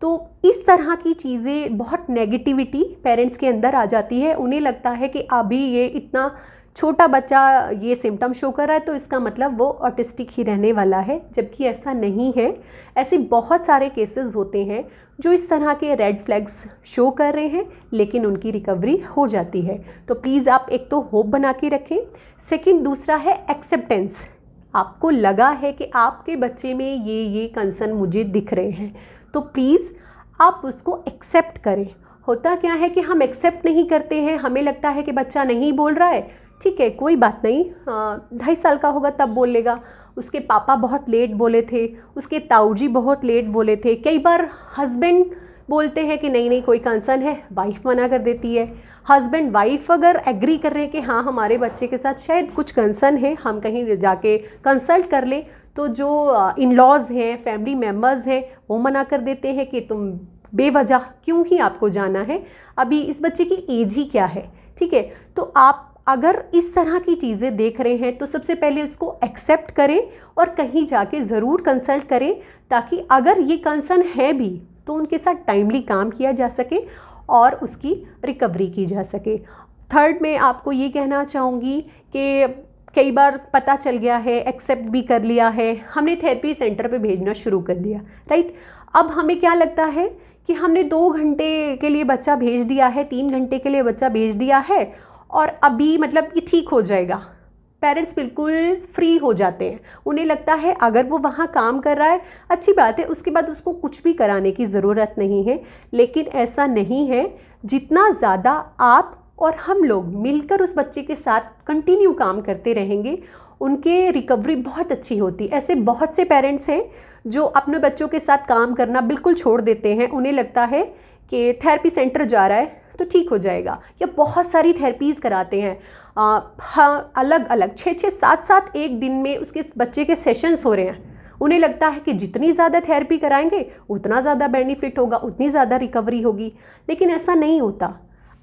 [SPEAKER 1] तो इस तरह की चीज़ें, बहुत नेगेटिविटी पेरेंट्स के अंदर आ जाती है। उन्हें लगता है कि अभी ये इतना छोटा बच्चा ये सिम्टम शो कर रहा है तो इसका मतलब वो ऑटिस्टिक ही रहने वाला है, जबकि ऐसा नहीं है। ऐसे बहुत सारे केसेस होते हैं जो इस तरह के रेड फ्लैग्स शो कर रहे हैं, लेकिन उनकी रिकवरी हो जाती है। तो प्लीज़ आप एक तो होप बना के रखें। सेकंड, दूसरा है एक्सेप्टेंस। आपको लगा है कि आपके बच्चे में ये कंसर्न मुझे दिख रहे हैं, तो प्लीज़ आप उसको एक्सेप्ट करें। होता क्या है कि हम एक्सेप्ट नहीं करते हैं, हमें लगता है कि बच्चा नहीं बोल रहा है, ठीक है कोई बात नहीं, 2.5 साल का होगा तब बोलेगा। उसके पापा बहुत लेट बोले थे, उसके ताऊजी बहुत लेट बोले थे। कई बार हस्बैंड बोलते हैं कि नहीं कोई कंसर्न है, वाइफ मना कर देती है। हस्बैंड वाइफ अगर एग्री कर रहे हैं कि हाँ हमारे बच्चे के साथ शायद कुछ कंसर्न है, हम कहीं जाके कंसल्ट कर ले, तो जो इन लॉज हैं, फैमिली मेम्बर्स हैं, वो मना कर देते हैं कि तुम बेवजह क्यों ही आपको जाना है, अभी इस बच्चे की एज ही क्या है, ठीक है। तो आप अगर इस तरह की चीज़ें देख रहे हैं तो सबसे पहले उसको एक्सेप्ट करें और कहीं जाके ज़रूर कंसल्ट करें, ताकि अगर ये कंसर्न है भी तो उनके साथ टाइमली काम किया जा सके और उसकी रिकवरी की जा सके। थर्ड, मैं आपको ये कहना चाहूँगी कि कई बार पता चल गया है, एक्सेप्ट भी कर लिया है, हमने थेरेपी सेंटर पे भेजना शुरू कर दिया, राइट। अब हमें क्या लगता है कि हमने 2 घंटे के लिए बच्चा भेज दिया है, 3 घंटे के लिए बच्चा भेज दिया है और अभी मतलब ये ठीक हो जाएगा। पेरेंट्स बिल्कुल फ्री हो जाते हैं, उन्हें लगता है अगर वो वहाँ काम कर रहा है अच्छी बात है, उसके बाद उसको कुछ भी कराने की ज़रूरत नहीं है। लेकिन ऐसा नहीं है। जितना ज़्यादा आप और हम लोग मिलकर उस बच्चे के साथ कंटिन्यू काम करते रहेंगे, उनके रिकवरी बहुत अच्छी होती है। ऐसे बहुत से पेरेंट्स हैं जो अपने बच्चों के साथ काम करना बिल्कुल छोड़ देते हैं, उन्हें लगता है कि थेरेपी सेंटर जा रहा है तो ठीक हो जाएगा, या बहुत सारी थेरेपीज़ कराते हैं, हाँ अलग अलग 6-6, 7-7 एक दिन में उसके बच्चे के सेशंस हो रहे हैं। उन्हें लगता है कि जितनी ज़्यादा थेरेपी कराएंगे उतना ज़्यादा बेनिफिट होगा, उतनी ज़्यादा रिकवरी होगी। लेकिन ऐसा नहीं होता।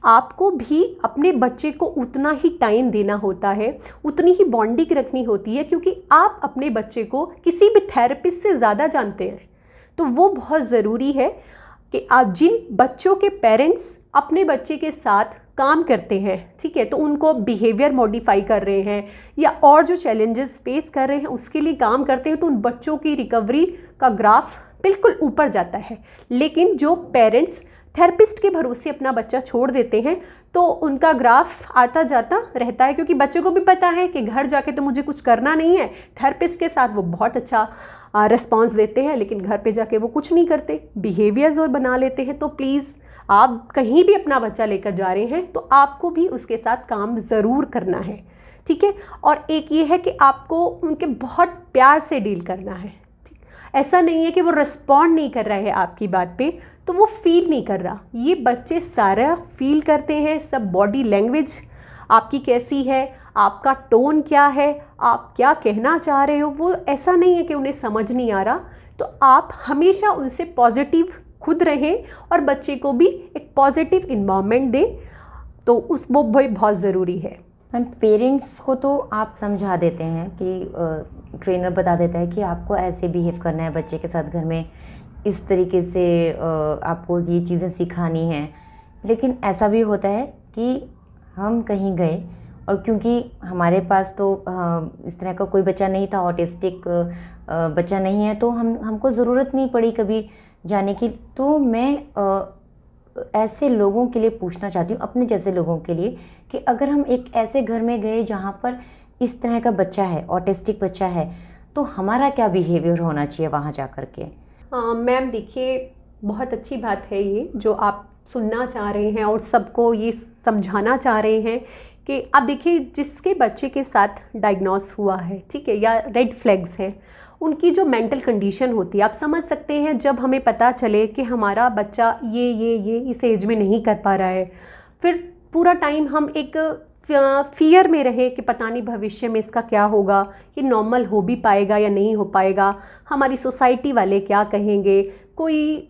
[SPEAKER 1] आपको भी अपने बच्चे को उतना ही टाइम देना होता है, उतनी ही बॉन्डिंग रखनी होती है, क्योंकि आप अपने बच्चे को किसी भी थेरेपिस्ट से ज़्यादा जानते हैं। तो वो बहुत ज़रूरी है कि आप जिन बच्चों के पेरेंट्स अपने बच्चे के साथ काम करते हैं, ठीक है, तो उनको बिहेवियर मॉडिफाई कर रहे हैं या और जो चैलेंजेस फेस कर रहे हैं उसके लिए काम करते हैं, तो उन बच्चों की रिकवरी का ग्राफ बिल्कुल ऊपर जाता है। लेकिन जो पेरेंट्स थेरेपिस्ट के भरोसे अपना बच्चा छोड़ देते हैं तो उनका ग्राफ आता जाता रहता है, क्योंकि बच्चे को भी पता है कि घर जाके तो मुझे कुछ करना नहीं है। थेरेपिस्ट के साथ वो बहुत अच्छा रिस्पॉन्स देते हैं, लेकिन घर पे जाके वो कुछ नहीं करते, बिहेवियर्स और बना लेते हैं। तो प्लीज़ आप कहीं भी अपना बच्चा लेकर जा रहे हैं तो आपको भी उसके साथ काम ज़रूर करना है, ठीक है। और एक ये है कि आपको उनके बहुत प्यार से डील करना है। ऐसा नहीं है कि वो रिस्पॉन्ड नहीं कर रहा है आपकी बात पे तो वो फील नहीं कर रहा। ये बच्चे सारा फील करते हैं, सब बॉडी लैंग्वेज आपकी कैसी है, आपका टोन क्या है, आप क्या कहना चाह रहे हो, वो ऐसा नहीं है कि उन्हें समझ नहीं आ रहा। तो आप हमेशा उनसे पॉजिटिव खुद रहें और बच्चे को भी एक पॉजिटिव इन्वायरमेंट दें, तो वो भी बहुत ज़रूरी है।
[SPEAKER 2] मैम, पेरेंट्स को तो आप समझा देते हैं कि ट्रेनर बता देता है कि आपको ऐसे बिहेव करना है बच्चे के साथ, घर में इस तरीके से आपको ये चीज़ें सिखानी हैं। लेकिन ऐसा भी होता है कि हम कहीं गए और क्योंकि हमारे पास तो इस तरह का कोई बच्चा नहीं था, ऑटिस्टिक बच्चा नहीं है, तो हमको ज़रूरत नहीं पड़ी कभी जाने की। तो मैं ऐसे लोगों के लिए पूछना चाहती हूँ, अपने जैसे लोगों के लिए, कि अगर हम एक ऐसे घर में गए जहाँ पर इस तरह का बच्चा है, ऑटिस्टिक बच्चा है, तो हमारा क्या बिहेवियर होना चाहिए वहाँ जा कर के?
[SPEAKER 1] मैम देखिए, बहुत अच्छी बात है ये जो आप सुनना चाह रहे हैं और सबको ये समझाना चाह रहे हैं कि आप देखिए जिसके बच्चे के साथ डायग्नोस हुआ है, ठीक है, या रेड फ्लैग्स है, उनकी जो मेंटल कंडीशन होती है, आप समझ सकते हैं जब हमें पता चले कि हमारा बच्चा ये इस एज में नहीं कर पा रहा है, फिर पूरा टाइम हम एक फियर में रहे कि पता नहीं भविष्य में इसका क्या होगा, ये नॉर्मल हो भी पाएगा या नहीं हो पाएगा, हमारी सोसाइटी वाले क्या कहेंगे, कोई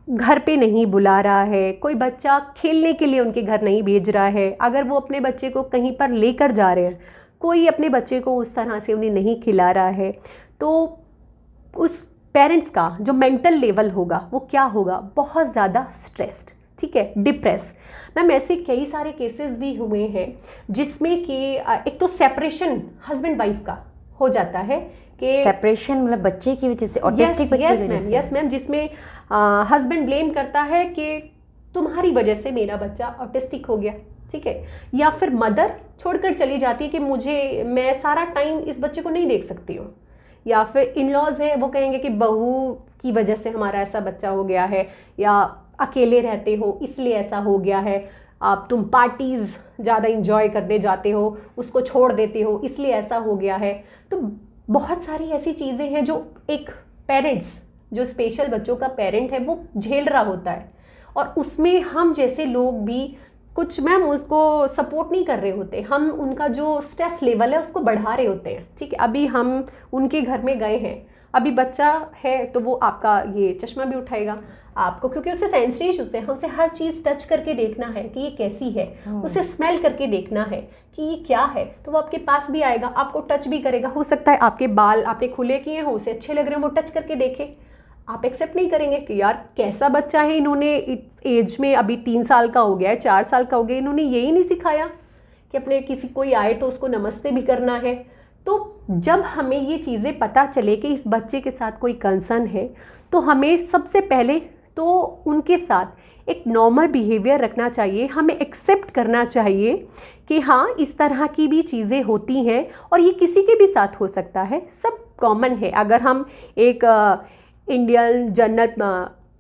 [SPEAKER 1] घर पे नहीं बुला रहा है, कोई बच्चा खेलने के लिए उनके घर नहीं भेज रहा है, अगर वो अपने बच्चे को कहीं पर लेकर जा रहे हैं कोई अपने बच्चे को उस तरह से उन्हें नहीं खिला रहा है, तो उस पेरेंट्स का जो मेंटल लेवल होगा वो क्या होगा, बहुत ज़्यादा स्ट्रेस्ड, ठीक है, डिप्रेस। मैम ऐसे कई सारे केसेस भी हुए हैं जिसमें कि एक तो सेपरेशन हस्बैंड वाइफ का हो जाता है कि
[SPEAKER 2] सेपरेशन मतलब बच्चे की वजह से, ऑटिस्टिक बच्चे की वजह से।
[SPEAKER 1] यस मैम, जिसमें हस्बैंड ब्लेम करता है कि तुम्हारी वजह से मेरा बच्चा ऑटिस्टिक हो गया, ठीक है, या फिर मदर छोड़कर चली जाती है कि मैं सारा टाइम इस बच्चे को नहीं देख सकती हूँ, या फिर इन लॉज है वो कहेंगे कि बहू की वजह से हमारा ऐसा बच्चा हो गया है, या अकेले रहते हो इसलिए ऐसा हो गया है, आप तुम पार्टीज़ ज़्यादा इंजॉय करने जाते हो उसको छोड़ देते हो इसलिए ऐसा हो गया है। तो बहुत सारी ऐसी चीज़ें हैं जो एक पेरेंट्स, जो स्पेशल बच्चों का पेरेंट है वो झेल रहा होता है, और उसमें हम जैसे लोग भी कुछ मैम उसको सपोर्ट नहीं कर रहे होते, हम उनका जो स्ट्रेस लेवल है उसको बढ़ा रहे होते हैं, ठीक है। अभी हम उनके घर में गए हैं, अभी बच्चा है तो वो आपका ये चश्मा भी उठाएगा आपको, क्योंकि उसे सेंसरी इश्यूज है, उसे हर चीज़ टच करके देखना है कि ये कैसी है, उसे स्मेल करके देखना है कि ये क्या है, तो वो आपके पास भी आएगा, आपको टच भी करेगा। हो सकता है आपके बाल आपने खुले किए हो, उसे अच्छे लग रहे हैं, वो टच करके देखे, आप एक्सेप्ट नहीं करेंगे कि यार कैसा बच्चा है, इन्होंने इस एज में अभी 3 साल का हो गया है, 4 साल का हो गया, इन्होंने यही नहीं सिखाया कि अपने किसी कोई आए तो उसको नमस्ते भी करना है। तो जब हमें ये चीज़ें पता चले कि इस बच्चे के साथ कोई कंसर्न है, तो हमें सबसे पहले तो उनके साथ एक नॉर्मल बिहेवियर रखना चाहिए, हमें एक्सेप्ट करना चाहिए कि हाँ इस तरह की भी चीज़ें होती हैं और ये किसी के भी साथ हो सकता है, सब कॉमन है। अगर हम एक इंडियन जर्नल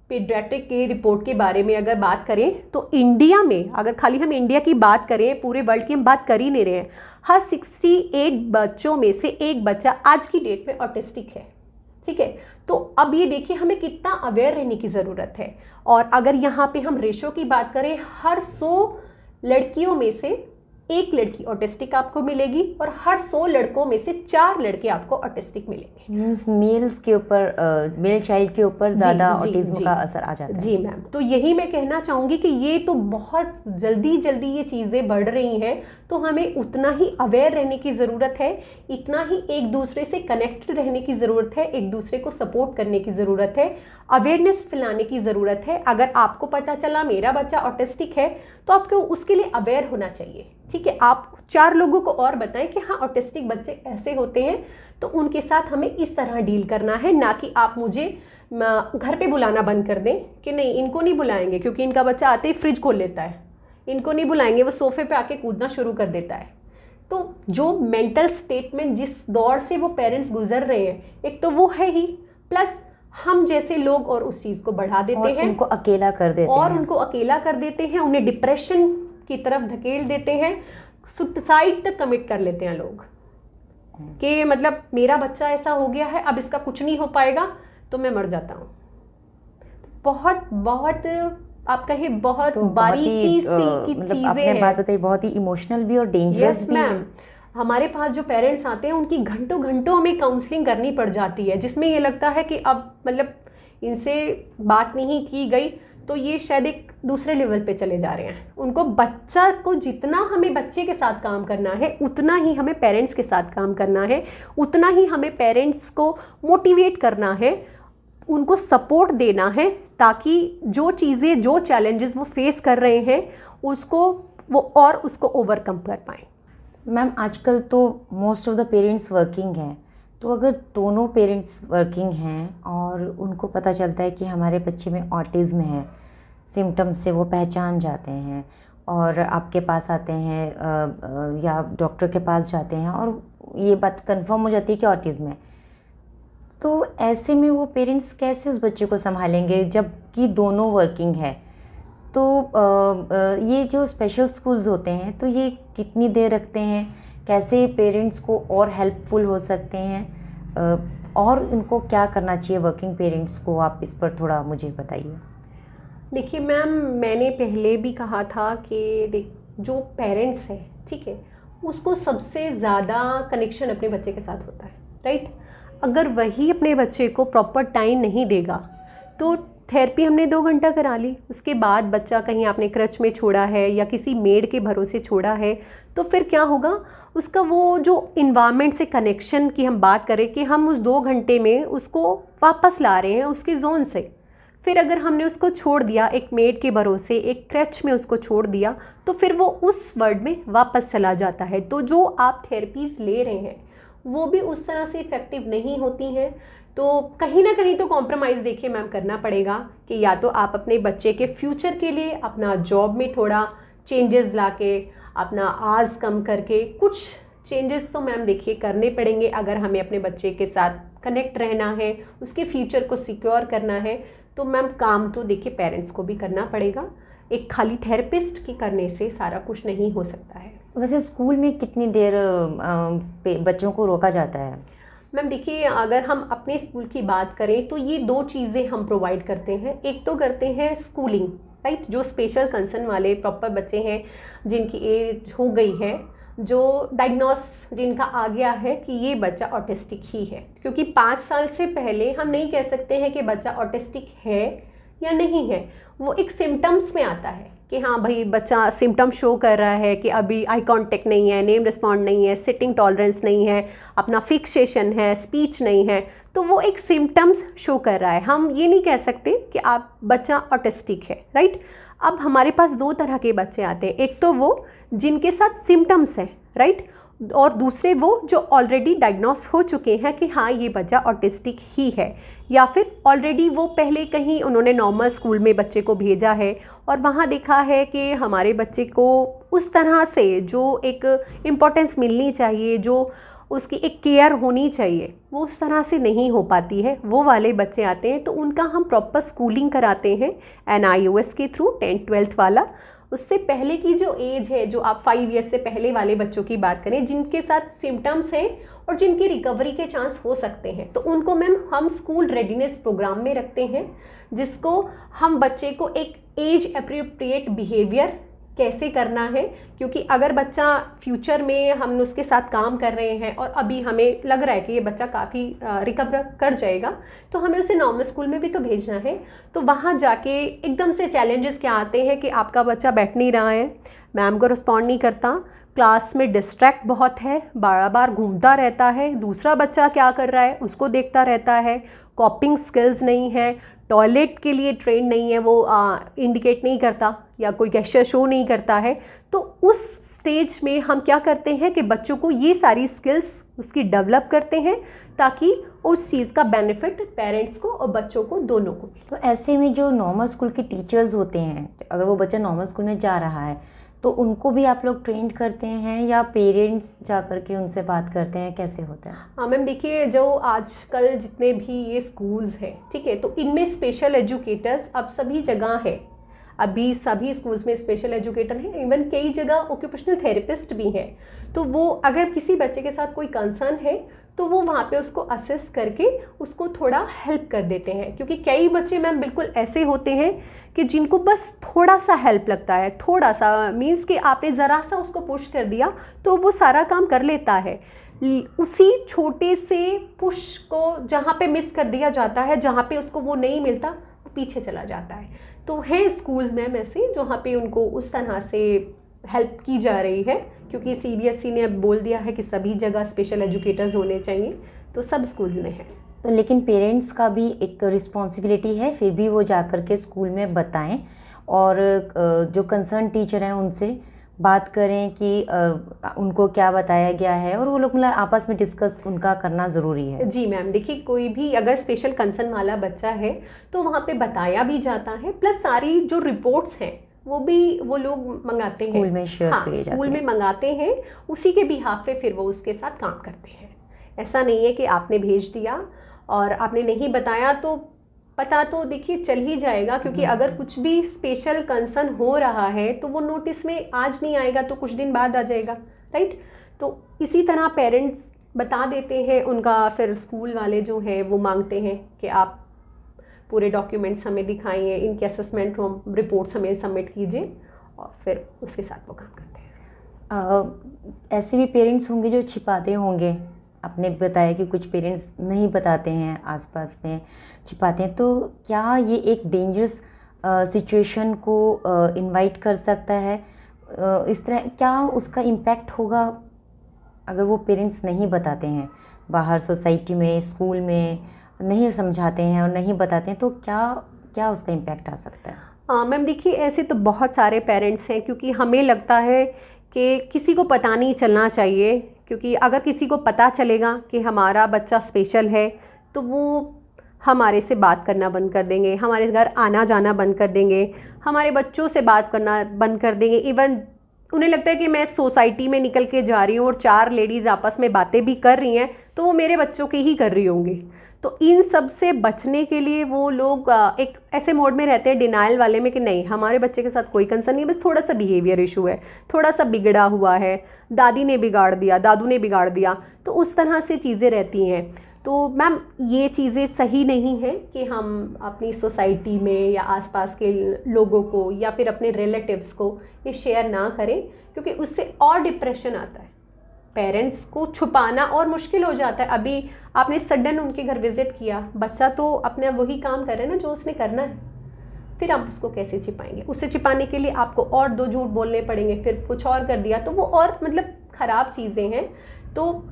[SPEAKER 1] पीडियाट्रिक की रिपोर्ट के बारे में अगर बात करें तो इंडिया में, अगर खाली हम इंडिया की बात करें, पूरे वर्ल्ड की हम बात कर ही नहीं रहे हैं, हर 68 बच्चों में से एक बच्चा आज की डेट में ऑटिस्टिक है, ठीक है। तो अब ये देखिए हमें कितना अवेयर रहने की ज़रूरत है। और अगर यहाँ पे हम रेशो की बात करें, हर 100 लड़कियों में से एक लड़की ऑटिस्टिक आपको मिलेगी और हर 100 लड़कों में से 4 लड़के आपको ऑटिस्टिक मिलेंगे।
[SPEAKER 2] मीन्स मेल्स के ऊपर, मेल चाइल्ड के ऊपर ज़्यादा ऑटिज्म का असर आ जाता है।
[SPEAKER 1] जी मैम, तो यही मैं कहना चाहूँगी कि ये तो बहुत जल्दी ये चीज़ें बढ़ रही हैं, तो हमें उतना ही अवेयर रहने की ज़रूरत है, इतना ही एक दूसरे से कनेक्टेड रहने की ज़रूरत है, एक दूसरे को सपोर्ट करने की ज़रूरत है, अवेयरनेस फैलाने की ज़रूरत है। अगर आपको पता चला मेरा बच्चा ऑटिस्टिक है तो आपको उसके लिए अवेयर होना चाहिए, ठीक है। आप 4 लोगों को और बताएं कि हाँ ऑटिस्टिक बच्चे ऐसे होते हैं, तो उनके साथ हमें इस तरह डील करना है, ना कि आप मुझे घर पे बुलाना बंद कर दें कि नहीं इनको नहीं बुलाएंगे क्योंकि इनका बच्चा आते ही फ्रिज खोल लेता है, इनको नहीं बुलाएंगे, वो सोफे पे आके कूदना शुरू कर देता है। तो जो मेंटल स्टेटमेंट जिस दौर से वो पेरेंट्स गुजर रहे हैं, एक तो वो है ही, प्लस हम जैसे लोग और उस चीज़ को बढ़ा देते हैं,
[SPEAKER 2] उनको अकेला कर देते हैं,
[SPEAKER 1] और उनको अकेला कर देते हैं, उन्हें डिप्रेशन की तरफ धकेल देते हैं, सुसाइड तक कमिट कर लेते हैं लोग कि मतलब मेरा बच्चा ऐसा हो गया है, अब इसका कुछ नहीं हो पाएगा तो मैं मर जाता हूँ। बहुत बहुत आप कहे बहुत
[SPEAKER 2] तो
[SPEAKER 1] बारीकी की
[SPEAKER 2] मतलब
[SPEAKER 1] चीजें
[SPEAKER 2] आपने
[SPEAKER 1] हैं।
[SPEAKER 2] बात बताई, बहुत ही इमोशनल भी और डेंजरस भी है।
[SPEAKER 1] हमारे पास जो पेरेंट्स आते हैं उनकी घंटों घंटों हमें काउंसलिंग करनी पड़ जाती है, जिसमें ये लगता है कि अब मतलब इनसे बात नहीं की गई तो ये शायद एक दूसरे लेवल पे चले जा रहे हैं। उनको बच्चा को जितना हमें बच्चे के साथ काम करना है उतना ही हमें पेरेंट्स के साथ काम करना है, उतना ही हमें पेरेंट्स को मोटिवेट करना है, उनको सपोर्ट देना है, ताकि जो चीज़ें जो चैलेंजेस वो फेस कर रहे हैं उसको वो और उसको ओवरकम कर पाएँ।
[SPEAKER 2] मैम आजकल तो most of the parents working हैं, तो अगर दोनों पेरेंट्स वर्किंग हैं और उनको पता चलता है कि हमारे बच्चे में ऑटिज़्म है, सिम्टम्स से वो पहचान जाते हैं और आपके पास आते हैं या डॉक्टर के पास जाते हैं और ये बात कंफर्म हो जाती है कि ऑटिज़्म है, तो ऐसे में वो पेरेंट्स कैसे उस बच्चे को संभालेंगे जबकि दोनों वर्किंग है? तो ये जो स्पेशल स्कूल्स होते हैं तो ये कितनी देर रखते हैं, कैसे पेरेंट्स को और हेल्पफुल हो सकते हैं और उनको क्या करना चाहिए वर्किंग पेरेंट्स को, आप इस पर थोड़ा मुझे बताइए।
[SPEAKER 1] देखिए मैम, मैंने पहले भी कहा था कि जो पेरेंट्स है, ठीक है, उसको सबसे ज़्यादा कनेक्शन अपने बच्चे के साथ होता है, राइट। अगर वही अपने बच्चे को प्रॉपर टाइम नहीं देगा तो थेरेपी हमने 2 घंटा करा ली, उसके बाद बच्चा कहीं आपने क्रच में छोड़ा है या किसी मेड के भरोसे छोड़ा है, तो फिर क्या होगा, उसका वो जो इन्वायरमेंट से कनेक्शन की हम बात करें कि हम उस 2 घंटे में उसको वापस ला रहे हैं उसके जोन से। फिर अगर हमने उसको छोड़ दिया एक मेड के भरोसे, एक क्रच में उसको छोड़ दिया, तो फिर वो उस वर्ड में वापस चला जाता है। तो जो आप थेरेपीज़ ले रहे हैं वो भी उस तरह से इफ़ेक्टिव नहीं होती हैं। तो कहीं ना कहीं तो कॉम्प्रोमाइज़ देखिए मैम करना पड़ेगा कि या तो आप अपने बच्चे के फ्यूचर के लिए अपना जॉब में थोड़ा चेंजेस लाके, अपना आवर्स कम करके, कुछ चेंजेस तो मैम देखिए करने पड़ेंगे अगर हमें अपने बच्चे के साथ कनेक्ट रहना है, उसके फ्यूचर को सिक्योर करना है। तो मैम काम तो देखिए पेरेंट्स को भी करना पड़ेगा, एक खाली थेरेपिस्ट के करने से सारा कुछ नहीं हो सकता है।
[SPEAKER 2] वैसे स्कूल में कितनी देर बच्चों को रोका जाता है?
[SPEAKER 1] मैम देखिए, अगर हम अपने स्कूल की बात करें तो ये 2 चीज़ें हम प्रोवाइड करते हैं। एक तो करते हैं स्कूलिंग, राइट, जो स्पेशल कंसर्न वाले प्रॉपर बच्चे हैं जिनकी एज हो गई है, जो डायग्नोस जिनका आ गया है कि ये बच्चा ऑटिस्टिक ही है, क्योंकि 5 साल से पहले हम नहीं कह सकते हैं कि बच्चा ऑटिस्टिक है या नहीं है। वो एक सिम्टम्स में आता है कि हाँ भाई बच्चा सिम्टम शो कर रहा है कि अभी आई कांटेक्ट नहीं है, नेम रिस्पॉन्ड नहीं है, सिटिंग टॉलरेंस नहीं है, अपना फिक्सेशन है, स्पीच नहीं है, तो वो एक सिम्टम्स शो कर रहा है। हम ये नहीं कह सकते कि आप बच्चा ऑटिस्टिक है, राइट। अब हमारे पास 2 तरह के बच्चे आते हैं, एक तो वो जिनके साथ सिम्टम्स हैं, राइट, और दूसरे वो जो ऑलरेडी डायग्नोस हो चुके हैं कि हाँ ये बच्चा ऑटिस्टिक ही है, या फिर ऑलरेडी वो पहले कहीं उन्होंने नॉर्मल स्कूल में बच्चे को भेजा है और वहाँ देखा है कि हमारे बच्चे को उस तरह से जो एक इम्पोर्टेंस मिलनी चाहिए, जो उसकी एक केयर होनी चाहिए, वो उस तरह से नहीं हो पाती है। वो वाले बच्चे आते हैं तो उनका हम प्रॉपर स्कूलिंग कराते हैं NIOS के थ्रू, 10th-12th वाला। उससे पहले की जो एज है, जो आप 5 ईयर्स से पहले वाले बच्चों की बात करें जिनके साथ सिम्टम्स हैं और जिनकी रिकवरी के चांस हो सकते हैं, तो उनको मैम हम स्कूल रेडीनेस प्रोग्राम में रखते हैं, जिसको हम बच्चे को एक एज अप्रोप्रिएट बिहेवियर कैसे करना है, क्योंकि अगर बच्चा फ्यूचर में हम उसके साथ काम कर रहे हैं और अभी हमें लग रहा है कि ये बच्चा काफ़ी रिकवर कर जाएगा, तो हमें उसे नॉर्मल स्कूल में भी तो भेजना है। तो वहाँ जाके एकदम से चैलेंजेस क्या आते हैं कि आपका बच्चा बैठ नहीं रहा है, मैम को रिस्पॉन्ड नहीं करता, क्लास में डिस्ट्रैक्ट बहुत है, बार बार घूमता रहता है, दूसरा बच्चा क्या कर रहा है उसको देखता रहता है, कॉपिंग स्किल्स नहीं है, टॉयलेट के लिए ट्रेन नहीं है, वो इंडिकेट नहीं करता या कोई गेस्चर शो नहीं करता है। तो उस स्टेज में हम क्या करते हैं कि बच्चों को ये सारी स्किल्स उसकी डेवलप करते हैं ताकि उस चीज़ का बेनिफिट पेरेंट्स को और बच्चों को दोनों को मिले।
[SPEAKER 2] तो ऐसे में जो नॉर्मल स्कूल के टीचर्स होते हैं, अगर वो बच्चा नॉर्मल स्कूल में जा रहा है तो उनको भी आप लोग ट्रेंड करते हैं या पेरेंट्स जा कर के उनसे बात करते हैं, कैसे होता है?
[SPEAKER 1] हाँ मैम देखिए, जो आजकल जितने भी ये स्कूल्स हैं, ठीक है, तो इनमें स्पेशल एजुकेटर्स अब सभी जगह है। अभी सभी स्कूल्स में स्पेशल एजुकेटर हैं, इवन कई जगह ऑक्यूपेशनल थेरेपिस्ट भी हैं। तो वो अगर किसी बच्चे के साथ कोई कंसर्न है तो वो वहाँ पे उसको असेस करके उसको थोड़ा हेल्प कर देते हैं, क्योंकि कई बच्चे मैम बिल्कुल ऐसे होते हैं कि जिनको बस थोड़ा सा हेल्प लगता है, थोड़ा सा मीन्स कि आपने ज़रा सा उसको पुश कर दिया तो वो सारा काम कर लेता है। उसी छोटे से पुश को जहाँ पे मिस कर दिया जाता है, जहाँ पे उसको वो नहीं मिलता, वो पीछे चला जाता है। तो हैं स्कूल्स मैम ऐसे जहाँ पे उनको उस तरह से हेल्प की जा रही है, क्योंकि CBSE ने अब बोल दिया है कि सभी जगह स्पेशल एजुकेटर्स होने चाहिए, तो सब स्कूल्स में है।
[SPEAKER 2] तो लेकिन पेरेंट्स का भी एक रिस्पॉन्सिबिलिटी है, फिर भी वो जा कर के स्कूल में बताएं और जो कंसर्न टीचर हैं उनसे बात करें कि उनको क्या बताया गया है, और वो लोग मतलब आपस में डिस्कस उनका करना ज़रूरी है।
[SPEAKER 1] जी मैम देखिए, कोई भी अगर स्पेशल कंसर्न वाला बच्चा है तो वहाँ पे बताया भी जाता है, प्लस सारी जो रिपोर्ट्स हैं वो भी वो लोग मंगाते हैं,
[SPEAKER 2] स्कूल में शेयर
[SPEAKER 1] हाँ,
[SPEAKER 2] किए जाते
[SPEAKER 1] स्कूल
[SPEAKER 2] हैं।
[SPEAKER 1] में मंगाते हैं, उसी के बिहाफ पे फिर वो उसके साथ काम करते हैं। ऐसा नहीं है कि आपने भेज दिया और आपने नहीं बताया तो पता तो देखिए चल ही जाएगा, क्योंकि अगर कुछ भी स्पेशल कंसर्न हो रहा है तो वो नोटिस में आज नहीं आएगा तो कुछ दिन बाद आ जाएगा, राइट। तो इसी तरह पेरेंट्स बता देते हैं, उनका फिर स्कूल वाले जो हैं वो मांगते हैं कि आप पूरे डॉक्यूमेंट्स हमें दिखाइए, इनके असेसमेंट रिपोर्ट्स हमें सबमिट कीजिए, और फिर उसके साथ वो काम करते हैं।
[SPEAKER 2] ऐसे भी पेरेंट्स होंगे जो छिपाते होंगे आपने बताया कि कुछ पेरेंट्स नहीं बताते हैं, आसपास में छिपाते हैं, तो क्या ये एक डेंजरस सिचुएशन को इनवाइट कर सकता है? इस तरह क्या उसका इम्पैक्ट होगा अगर वो पेरेंट्स नहीं बताते हैं, बाहर सोसाइटी में, स्कूल में नहीं समझाते हैं और नहीं बताते हैं, तो क्या क्या उसका इम्पैक्ट आ सकता है?
[SPEAKER 1] हाँ मैम, देखिए ऐसे तो बहुत सारे पेरेंट्स हैं, क्योंकि हमें लगता है कि किसी को पता नहीं चलना चाहिए, क्योंकि अगर किसी को पता चलेगा कि हमारा बच्चा स्पेशल है तो वो हमारे से बात करना बंद कर देंगे, हमारे घर आना जाना बंद कर देंगे, हमारे बच्चों से बात करना बंद कर देंगे। इवन उन्हें लगता है कि मैं सोसाइटी में निकल के जा रही हूँ और 4 लेडीज़ आपस में बातें भी कर रही हैं तो वो मेरे बच्चों की ही कर रही होंगी। तो इन सब से बचने के लिए वो लोग एक ऐसे मोड में रहते हैं, डिनाइल वाले में, कि नहीं हमारे बच्चे के साथ कोई कंसर्न नहीं है, बस थोड़ा सा बिहेवियर इशू है, थोड़ा सा बिगड़ा हुआ है, दादी ने बिगाड़ दिया, दादू ने बिगाड़ दिया, तो उस तरह से चीज़ें रहती हैं। तो मैम ये चीज़ें सही नहीं है कि हम अपनी सोसाइटी में या आसपास के लोगों को या फिर अपने रिलेटिव्स को ये शेयर ना करें, क्योंकि उससे और डिप्रेशन आता है, पेरेंट्स को छुपाना और मुश्किल हो जाता है। अभी आपने सडन उनके घर विजिट किया, बच्चा तो अपना वही काम कर रहा है ना जो उसने करना है, फिर आप उसको कैसे छिपाएंगे? उसे छिपाने के लिए आपको और 2 झूठ बोलने पड़ेंगे, फिर कुछ और कर दिया तो वो और मतलब ख़राब चीज़ें हैं। तो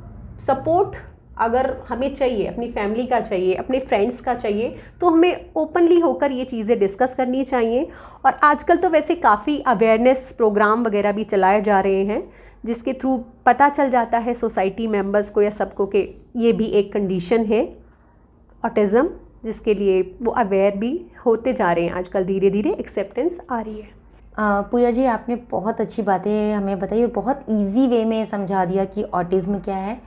[SPEAKER 1] सपोर्ट अगर हमें चाहिए, अपनी फैमिली का चाहिए, अपने फ्रेंड्स का चाहिए, तो हमें ओपनली होकर ये चीज़ें डिस्कस करनी चाहिए। और आजकल तो वैसे काफ़ी अवेयरनेस प्रोग्राम वगैरह भी चलाए जा रहे हैं, जिसके थ्रू पता चल जाता है सोसाइटी मेंबर्स को या सबको कि ये भी एक कंडीशन है ऑटिज़म, जिसके लिए वो अवेयर भी होते जा रहे हैं। आजकल धीरे धीरे एक्सेप्टेंस आ रही है।
[SPEAKER 2] पूजा जी, आपने बहुत अच्छी बातें हमें बताई और बहुत इजी वे में समझा दिया कि ऑटिज़्म क्या है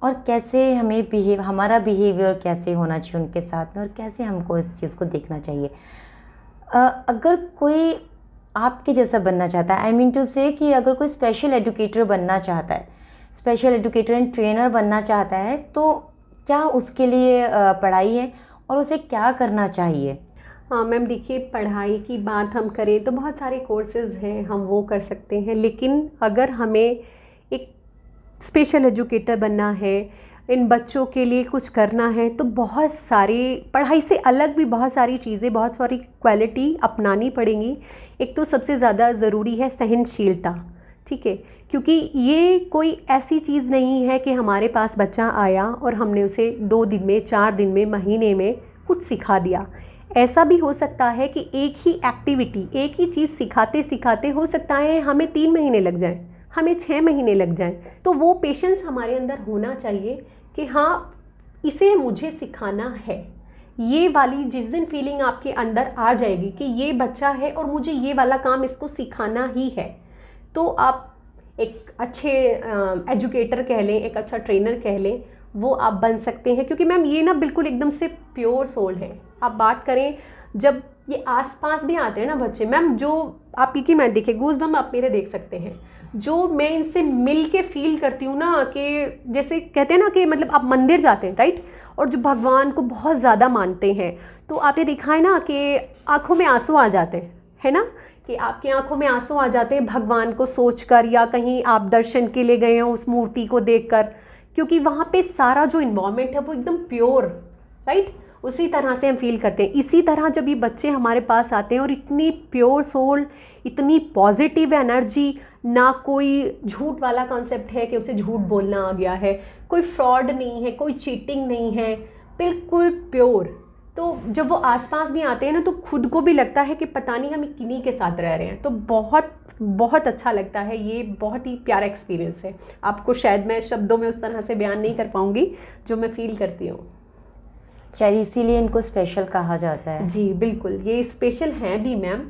[SPEAKER 2] और कैसे हमें हमारा बिहेवियर कैसे होना चाहिए उनके साथ में और कैसे हमको इस चीज़ को देखना चाहिए। अगर कोई आपके जैसा बनना चाहता है, आई मीन टू से कि अगर कोई स्पेशल एजुकेटर बनना चाहता है, स्पेशल एजुकेटर एंड ट्रेनर बनना चाहता है, तो क्या उसके लिए पढ़ाई है और उसे क्या करना चाहिए?
[SPEAKER 1] हाँ मैम, देखिए पढ़ाई की बात हम करें तो बहुत सारे कोर्सेज़ हैं, हम वो कर सकते हैं, लेकिन अगर हमें एक स्पेशल एजुकेटर बनना है, इन बच्चों के लिए कुछ करना है, तो बहुत सारी पढ़ाई से अलग भी बहुत सारी चीज़ें, बहुत सारी क्वालिटी अपनानी पड़ेंगी। एक तो सबसे ज़्यादा ज़रूरी है सहनशीलता, ठीक है, क्योंकि ये कोई ऐसी चीज़ नहीं है कि हमारे पास बच्चा आया और हमने उसे 2 दिन में, 4 दिन में, महीने में कुछ सिखा दिया। ऐसा भी हो सकता है कि एक ही एक्टिविटी, एक ही चीज़ सिखाते सिखाते हो सकता है हमें 3 महीने लग जाएं, हमें 6 महीने लग जाएं। तो वो पेशेंस हमारे अंदर होना चाहिए कि हाँ, इसे मुझे सिखाना है। ये वाली जिस दिन फीलिंग आपके अंदर आ जाएगी कि ये बच्चा है और मुझे ये वाला काम इसको सिखाना ही है, तो आप एक अच्छे एजुकेटर कह लें, एक अच्छा ट्रेनर कह लें, वो आप बन सकते हैं। क्योंकि मैम ये ना बिल्कुल एकदम से प्योर सोल है। आप बात करें जब ये आसपास भी आते हैं ना बच्चे, मैम जो आप की मैं देखिए गूज़बम्प आप मेरे देख सकते हैं, जो मैं इनसे मिल के फील करती हूँ ना, कि जैसे कहते हैं ना कि मतलब आप मंदिर जाते हैं राइट, और जो भगवान को बहुत ज़्यादा मानते हैं, तो आपने देखा है ना कि आँखों में आंसू आ जाते हैं, है ना, कि आपकी आंखों में आंसू आ जाते हैं भगवान को सोचकर, या कहीं आप दर्शन के लिए गए हो उस मूर्ति को देखकर, क्योंकि वहाँ पे सारा जो इन्वायरमेंट है वो एकदम प्योर, राइट, उसी तरह से हम फील करते हैं। इसी तरह जब ये बच्चे हमारे पास आते हैं और इतनी प्योर सोल, इतनी पॉजिटिव एनर्जी, ना कोई झूठ वाला कॉन्सेप्ट है कि उसे झूठ बोलना आ गया है, कोई फ्रॉड नहीं है, कोई चीटिंग नहीं है, बिल्कुल प्योर। तो जब वो आसपास भी आते हैं ना, तो खुद को भी लगता है कि पता नहीं हम किन्हीं के साथ रह रहे हैं। तो बहुत बहुत अच्छा लगता है, ये बहुत ही प्यारा एक्सपीरियंस है। आपको शायद मैं शब्दों में उस तरह से बयान नहीं कर पाऊँगी जो मैं फील करती हूँ।
[SPEAKER 2] शायद इसीलिए इनको स्पेशल कहा जाता है।
[SPEAKER 1] जी बिल्कुल, ये स्पेशल हैं भी मैम।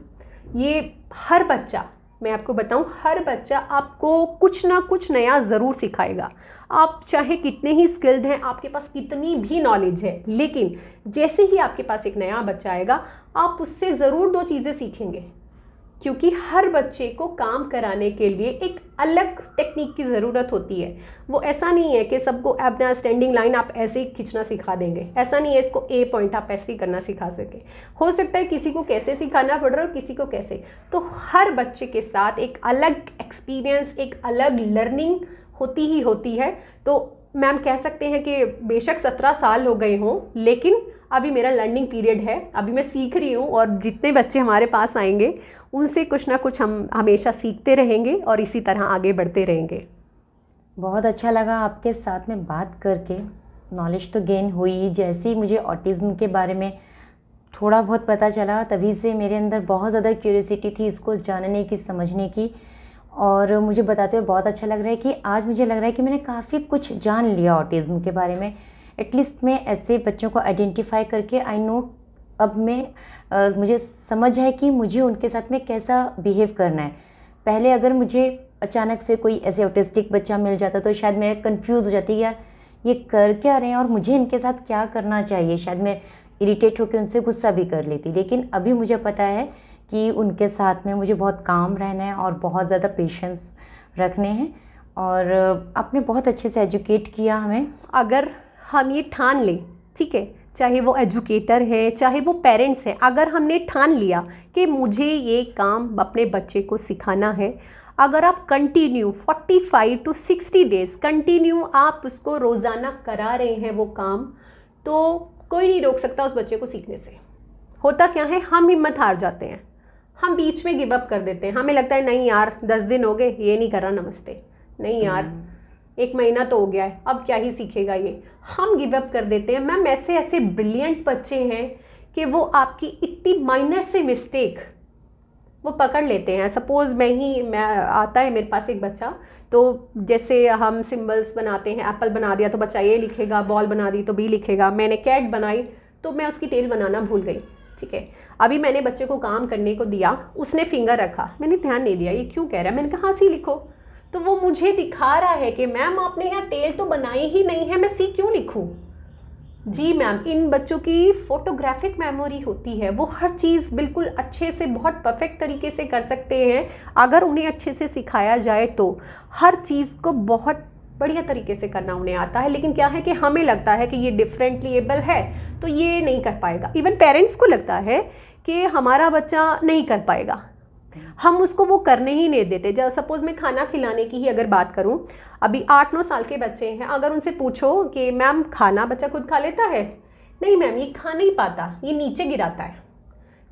[SPEAKER 1] ये हर बच्चा, मैं आपको बताऊं, हर बच्चा आपको कुछ ना कुछ नया ज़रूर सिखाएगा। आप चाहे कितने ही स्किल्ड हैं, आपके पास कितनी भी नॉलेज है, लेकिन जैसे ही आपके पास एक नया बच्चा आएगा, आप उससे ज़रूर 2 चीज़ें सीखेंगे, क्योंकि हर बच्चे को काम कराने के लिए एक अलग टेक्निक की ज़रूरत होती है। वो ऐसा नहीं है कि सबको अपना स्टैंडिंग लाइन आप ऐसे ही खींचना सिखा देंगे, ऐसा नहीं है इसको ए पॉइंट आप ऐसे ही करना सिखा सके। हो सकता है किसी को कैसे सिखाना पड़ रहा है और किसी को कैसे। तो हर बच्चे के साथ एक अलग एक्सपीरियंस, एक अलग लर्निंग होती ही होती है। तो मैम कह सकते हैं कि बेशक 17 साल हो गए हों, लेकिन अभी मेरा लर्निंग पीरियड है, अभी मैं सीख रही हूँ और जितने बच्चे हमारे पास आएंगे उनसे कुछ ना कुछ हम हमेशा सीखते रहेंगे और इसी तरह आगे बढ़ते रहेंगे।
[SPEAKER 2] बहुत अच्छा लगा आपके साथ में बात करके, नॉलेज तो गेन हुई। जैसे ही मुझे ऑटिज़्म के बारे में थोड़ा बहुत पता चला, तभी से मेरे अंदर बहुत ज़्यादा क्यूरियोसिटी थी इसको जानने की, समझने की, और मुझे बताते हुए बहुत अच्छा लग रहा है कि आज मुझे लग रहा है कि मैंने काफ़ी कुछ जान लिया ऑटिज़्म के बारे में। एटलीस्ट मैं ऐसे बच्चों को आइडेंटिफाई करके आई नो, अब मैं मुझे समझ है कि मुझे उनके साथ में कैसा बिहेव करना है। पहले अगर मुझे अचानक से कोई ऐसे ऑटिस्टिक बच्चा मिल जाता तो शायद मैं कंफ्यूज हो जाती, यार ये कर क्या रहे हैं और मुझे इनके साथ क्या करना चाहिए। शायद मैं इरिटेट होकर उनसे गुस्सा भी कर लेती, लेकिन अभी मुझे पता है कि उनके साथ में मुझे बहुत काम रहना है और बहुत ज़्यादा पेशेंस रखने हैं। और आपने बहुत अच्छे से एजुकेट किया हमें।
[SPEAKER 1] अगर हम ये ठान लें, ठीक है, चाहे वो एजुकेटर है चाहे वो पेरेंट्स हैं, अगर हमने ठान लिया कि मुझे ये काम अपने बच्चे को सिखाना है, अगर आप कंटिन्यू 45 to 60 डेज़ कंटिन्यू आप उसको रोज़ाना करा रहे हैं वो काम, तो कोई नहीं रोक सकता उस बच्चे को सीखने से। होता क्या है, हम हिम्मत हार जाते हैं, हम बीच में गिव अप कर देते हैं। हमें लगता है नहीं यार 10 दिन हो गए ये नहीं कर रहा, नमस्ते, नहीं यार 1 महीना तो हो गया है, अब क्या ही सीखेगा ये, हम गिव अप कर देते हैं। मैम ऐसे ऐसे ब्रिलियंट बच्चे हैं कि वो आपकी इतनी माइनर से मिस्टेक वो पकड़ लेते हैं। सपोज़ मैं आता है मेरे पास एक बच्चा, तो जैसे हम सिंबल्स बनाते हैं, एप्पल बना दिया तो बच्चा ए लिखेगा, बॉल बना दी तो बी लिखेगा। मैंने कैट बनाई तो मैं उसकी टेल बनाना भूल गई, ठीक है। अभी मैंने बच्चे को काम करने को दिया, उसने फिंगर रखा, मैंने ध्यान नहीं दिया ये क्यों कह रहा है, मैंने कहा हाँ सी लिखो, तो वो मुझे दिखा रहा है कि मैम आपने यहाँ टेल तो बनाई ही नहीं है, मैं सी क्यों लिखूँ। जी मैम, इन बच्चों की फोटोग्राफिक मेमोरी होती है, वो हर चीज़ बिल्कुल अच्छे से बहुत परफेक्ट तरीके से कर सकते हैं अगर उन्हें अच्छे से सिखाया जाए तो। हर चीज़ को बहुत बढ़िया तरीके से करना उन्हें आता है, लेकिन क्या है कि हमें लगता है कि ये डिफरेंटली एबल है तो ये नहीं कर पाएगा। इवन पेरेंट्स को लगता है कि हमारा बच्चा नहीं कर पाएगा, हम उसको वो करने ही नहीं देते। जब सपोज़ मैं खाना खिलाने की ही अगर बात करूं, अभी 8-9 साल के बच्चे हैं, अगर उनसे पूछो कि मैम खाना बच्चा खुद खा लेता है, नहीं मैम ये खा नहीं पाता, ये नीचे गिराता है।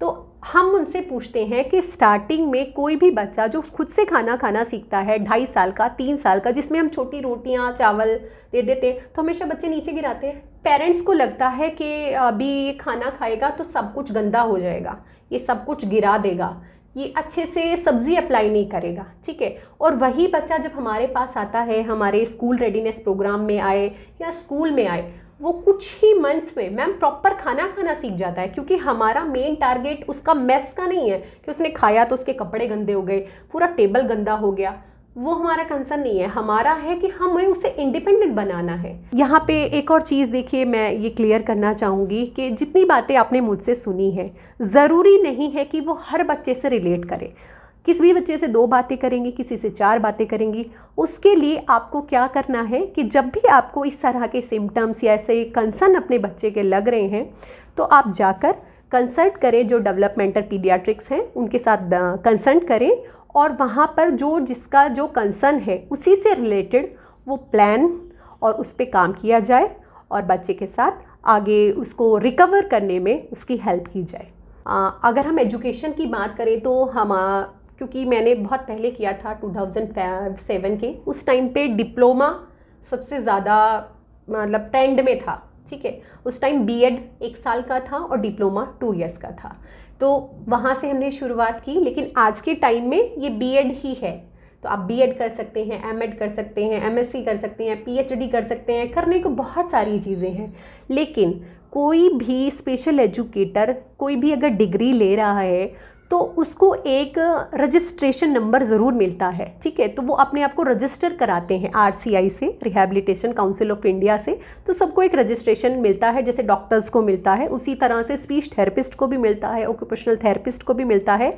[SPEAKER 1] तो हम उनसे पूछते हैं कि स्टार्टिंग में कोई भी बच्चा जो खुद से खाना सीखता है 2.5 साल का 3 साल का, जिसमें हम छोटी रोटियां चावल दे देते हैं, तो हमेशा बच्चे नीचे गिराते हैं। पेरेंट्स को लगता है कि अभी ये खाना खाएगा तो सब कुछ गंदा हो जाएगा, ये सब कुछ गिरा देगा, ये अच्छे से सब्जी अप्लाई नहीं करेगा, ठीक है। और वही बच्चा जब हमारे पास आता है, हमारे स्कूल रेडीनेस प्रोग्राम में आए या स्कूल में आए, वो कुछ ही मंथ में मैम प्रॉपर खाना सीख जाता है, क्योंकि हमारा मेन टारगेट उसका मेस का नहीं है कि उसने खाया तो उसके कपड़े गंदे हो गए, पूरा टेबल गंदा हो गया, वो हमारा कंसर्न नहीं है। हमारा है कि हमें उसे इंडिपेंडेंट बनाना है। यहाँ पे एक और चीज़ देखिए, मैं ये क्लियर करना चाहूँगी कि जितनी बातें आपने मुझसे सुनी है, ज़रूरी नहीं है कि वो हर बच्चे से रिलेट करे। किसी भी बच्चे से 2 बातें करेंगी, किसी से 4 बातें करेंगी। उसके लिए आपको क्या करना है कि जब भी आपको इस तरह के सिम्टम्स या ऐसे कंसर्न अपने बच्चे के लग रहे हैं, तो आप जाकर कंसल्ट करें, जो डेवलपमेंटल पीडियाट्रिक्स हैं उनके साथ कंसल्ट करें, और वहाँ पर जिसका जो कंसर्न है उसी से रिलेटेड वो प्लान और उस पर काम किया जाए और बच्चे के साथ आगे उसको रिकवर करने में उसकी हेल्प की जाए। अगर हम एजुकेशन की बात करें तो क्योंकि मैंने बहुत पहले किया था 2007 के, उस टाइम पे डिप्लोमा सबसे ज़्यादा मतलब ट्रेंड में था, ठीक है। उस टाइम बीएड 1 साल का था और डिप्लोमा 2 ईयर्स का था, तो वहाँ से हमने शुरुआत की। लेकिन आज के टाइम में ये बीएड ही है, तो आप बीएड कर सकते हैं, एमएड कर सकते हैं, एमएससी कर सकते हैं, पीएचडी कर सकते हैं, करने को बहुत सारी चीज़ें हैं। लेकिन कोई भी स्पेशल एजुकेटर कोई भी अगर डिग्री ले रहा है तो उसको एक रजिस्ट्रेशन नंबर ज़रूर मिलता है, ठीक है। तो वो अपने आप को रजिस्टर कराते हैं आरसीआई से, रिहैबिलिटेशन काउंसिल ऑफ इंडिया से। तो सबको एक रजिस्ट्रेशन मिलता है, जैसे डॉक्टर्स को मिलता है उसी तरह से स्पीच थेरेपिस्ट को भी मिलता है, ऑक्यूपेशनल थेरेपिस्ट को भी मिलता है।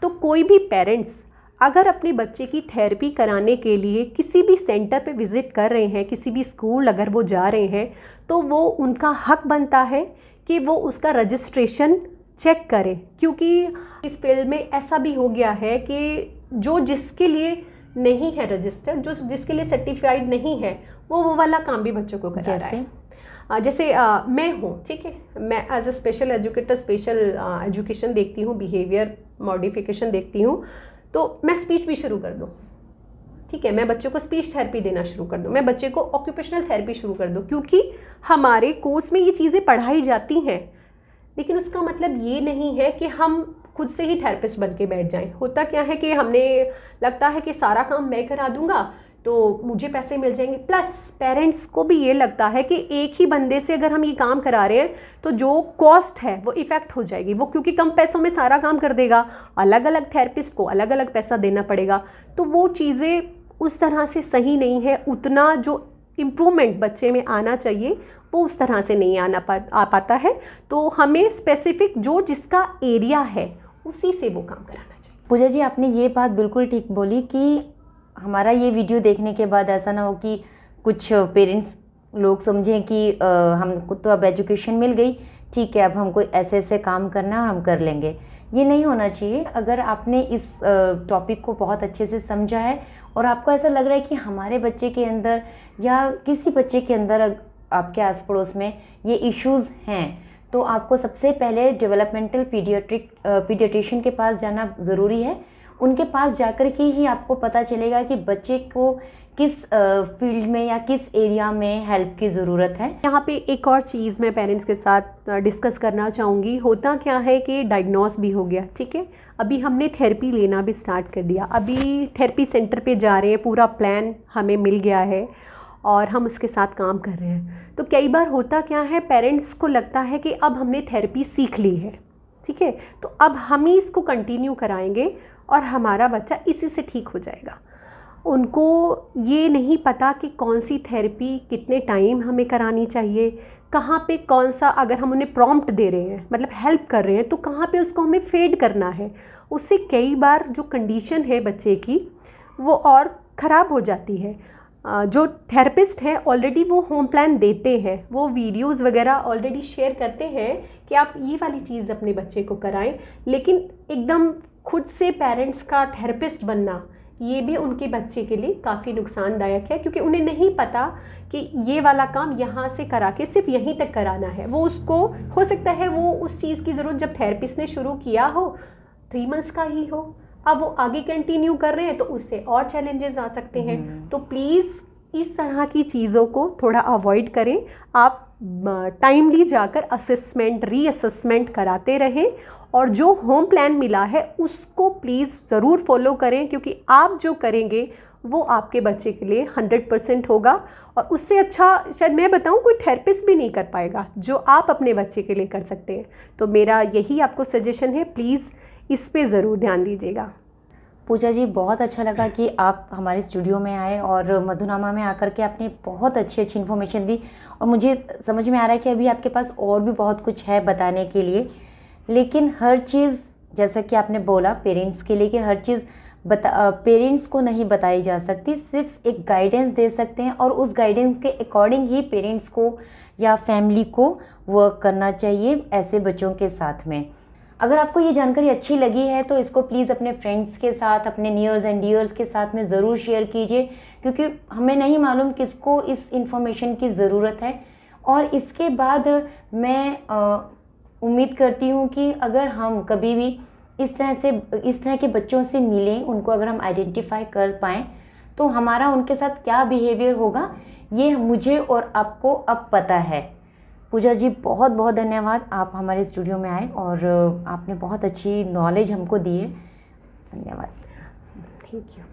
[SPEAKER 1] तो कोई भी पेरेंट्स अगर अपने बच्चे की थेरेपी कराने के लिए किसी भी सेंटर पे विज़िट कर रहे हैं, किसी भी स्कूल अगर वो जा रहे हैं, तो वो उनका हक बनता है कि वो उसका रजिस्ट्रेशन चेक करें। क्योंकि इस फील्ड में ऐसा भी हो गया है कि जो जिसके लिए नहीं है रजिस्टर्ड, जो जिसके लिए सर्टिफाइड नहीं है, वो वाला काम भी बच्चों को करा रहा है। जैसे मैं हूँ, ठीक है, मैं as a special educator special education देखती हूँ, बिहेवियर मॉडिफिकेशन देखती हूँ, तो मैं स्पीच भी शुरू कर दूँ, ठीक है, मैं बच्चों को स्पीच थेरेपी देना शुरू कर दूँ, मैं बच्चे को ऑक्यूपेशनल थेरेपी शुरू कर दूँ, क्योंकि हमारे कोर्स में ये चीज़ें पढ़ाई जाती हैं। लेकिन उसका मतलब ये नहीं है कि हम खुद से ही थेरेपिस्ट बन के बैठ जाएं। होता क्या है कि हमने लगता है कि सारा काम मैं करा दूंगा तो मुझे पैसे मिल जाएंगे, प्लस पेरेंट्स को भी ये लगता है कि एक ही बंदे से अगर हम ये काम करा रहे हैं तो जो कॉस्ट है वो इफ़ेक्ट हो जाएगी, वो क्योंकि कम पैसों में सारा काम कर देगा, अलग अलग थेरेपिस्ट को अलग अलग पैसा देना पड़ेगा, तो वो चीज़ें उस तरह से सही नहीं है। उतना जो इम्प्रूवमेंट बच्चे में आना चाहिए वो उस तरह से नहीं आ पाता है। तो हमें स्पेसिफिक जो जिसका एरिया है उसी से वो काम कराना चाहिए।
[SPEAKER 2] पूजा जी, आपने ये बात बिल्कुल ठीक बोली कि हमारा ये वीडियो देखने के बाद ऐसा ना हो कि कुछ पेरेंट्स लोग समझें कि हमको तो अब एजुकेशन मिल गई, ठीक है, अब हमको ऐसे ऐसे काम करना है और हम कर लेंगे। ये नहीं होना चाहिए। अगर आपने इस टॉपिक को बहुत अच्छे से समझा है और आपको ऐसा लग रहा है कि हमारे बच्चे के अंदर या किसी बच्चे के अंदर आपके आस पड़ोस में ये इश्यूज़ हैं, तो आपको सबसे पहले डेवलपमेंटल पीडियाट्रिशियन के पास जाना ज़रूरी है। उनके पास जाकर के ही आपको पता चलेगा कि बच्चे को किस फील्ड में या किस एरिया में हेल्प की ज़रूरत है।
[SPEAKER 1] यहाँ पे एक और चीज़ मैं पेरेंट्स के साथ डिस्कस करना चाहूँगी। होता क्या है कि डायग्नोस भी हो गया, ठीक है, अभी हमने थेरेपी लेना भी स्टार्ट कर दिया, अभी थेरेपी सेंटर पे जा रहे हैं, पूरा प्लान हमें मिल गया है और हम उसके साथ काम कर रहे हैं। तो कई बार होता क्या है, पेरेंट्स को लगता है कि अब हमने थेरेपी सीख ली है, ठीक है, तो अब हम ही इसको कंटिन्यू कराएंगे और हमारा बच्चा इसी से ठीक हो जाएगा। उनको ये नहीं पता कि कौन सी थेरेपी कितने टाइम हमें करानी चाहिए, कहाँ पे कौन सा, अगर हम उन्हें प्रॉम्प्ट दे रहे हैं मतलब हेल्प कर रहे हैं तो कहाँ पे उसको हमें फेड करना है। उससे कई बार जो कंडीशन है बच्चे की वो और ख़राब हो जाती है। जो थेरेपिस्ट है ऑलरेडी वो होम प्लान देते हैं, वो वीडियोस वगैरह ऑलरेडी शेयर करते हैं कि आप ये वाली चीज़ अपने बच्चे को कराएं, लेकिन एकदम खुद से पेरेंट्स का थेरेपिस्ट बनना ये भी उनके बच्चे के लिए काफ़ी नुकसानदायक है, क्योंकि उन्हें नहीं पता कि ये वाला काम यहाँ से करा के सिर्फ यहीं तक कराना है। वो उसको हो सकता है वो उस चीज़ की ज़रूरत जब थेरेपिस्ट ने शुरू किया हो 3 मंथ्स का ही हो, अब वो आगे कंटिन्यू कर रहे हैं तो उससे और चैलेंजेस आ सकते हैं। तो प्लीज़ इस तरह की चीज़ों को थोड़ा अवॉइड करें। आप टाइमली जाकर असेसमेंट रीअसेसमेंट कराते रहें और जो होम प्लान मिला है उसको प्लीज़ ज़रूर फॉलो करें, क्योंकि आप जो करेंगे वो आपके बच्चे के लिए 100% होगा और उससे अच्छा शायद मैं बताऊं कोई थेरेपिस्ट भी नहीं कर पाएगा जो आप अपने बच्चे के लिए कर सकते हैं। तो मेरा यही आपको सजेशन है, प्लीज़ इस पे ज़रूर ध्यान दीजिएगा।
[SPEAKER 2] पूजा जी, बहुत अच्छा लगा कि आप हमारे स्टूडियो में आए और मधुनामा में आकर के आपने बहुत अच्छी अच्छी इन्फॉर्मेशन दी और मुझे समझ में आ रहा है कि अभी आपके पास और भी बहुत कुछ है बताने के लिए, लेकिन हर चीज़ जैसा कि आपने बोला पेरेंट्स के लिए कि हर चीज़ पेरेंट्स को नहीं बताई जा सकती, सिर्फ एक गाइडेंस दे सकते हैं और उस गाइडेंस के अकॉर्डिंग ही पेरेंट्स को या फैमिली को वर्क करना चाहिए ऐसे बच्चों के साथ में। अगर आपको ये जानकारी अच्छी लगी है तो इसको प्लीज़ अपने फ्रेंड्स के साथ, अपने नियर्स एंड डियर्स के साथ में ज़रूर शेयर कीजिए, क्योंकि हमें नहीं मालूम किसको इस इंफॉर्मेशन की ज़रूरत है। और इसके बाद मैं उम्मीद करती हूँ कि अगर हम कभी भी इस तरह के बच्चों से मिलें, उनको अगर हम आइडेंटिफाई कर पाएँ तो हमारा उनके साथ क्या बिहेवियर होगा ये मुझे और आपको अब पता है। पूजा जी, बहुत बहुत धन्यवाद, आप हमारे स्टूडियो में आए और आपने बहुत अच्छी नॉलेज हमको दी है। धन्यवाद।
[SPEAKER 1] Thank you.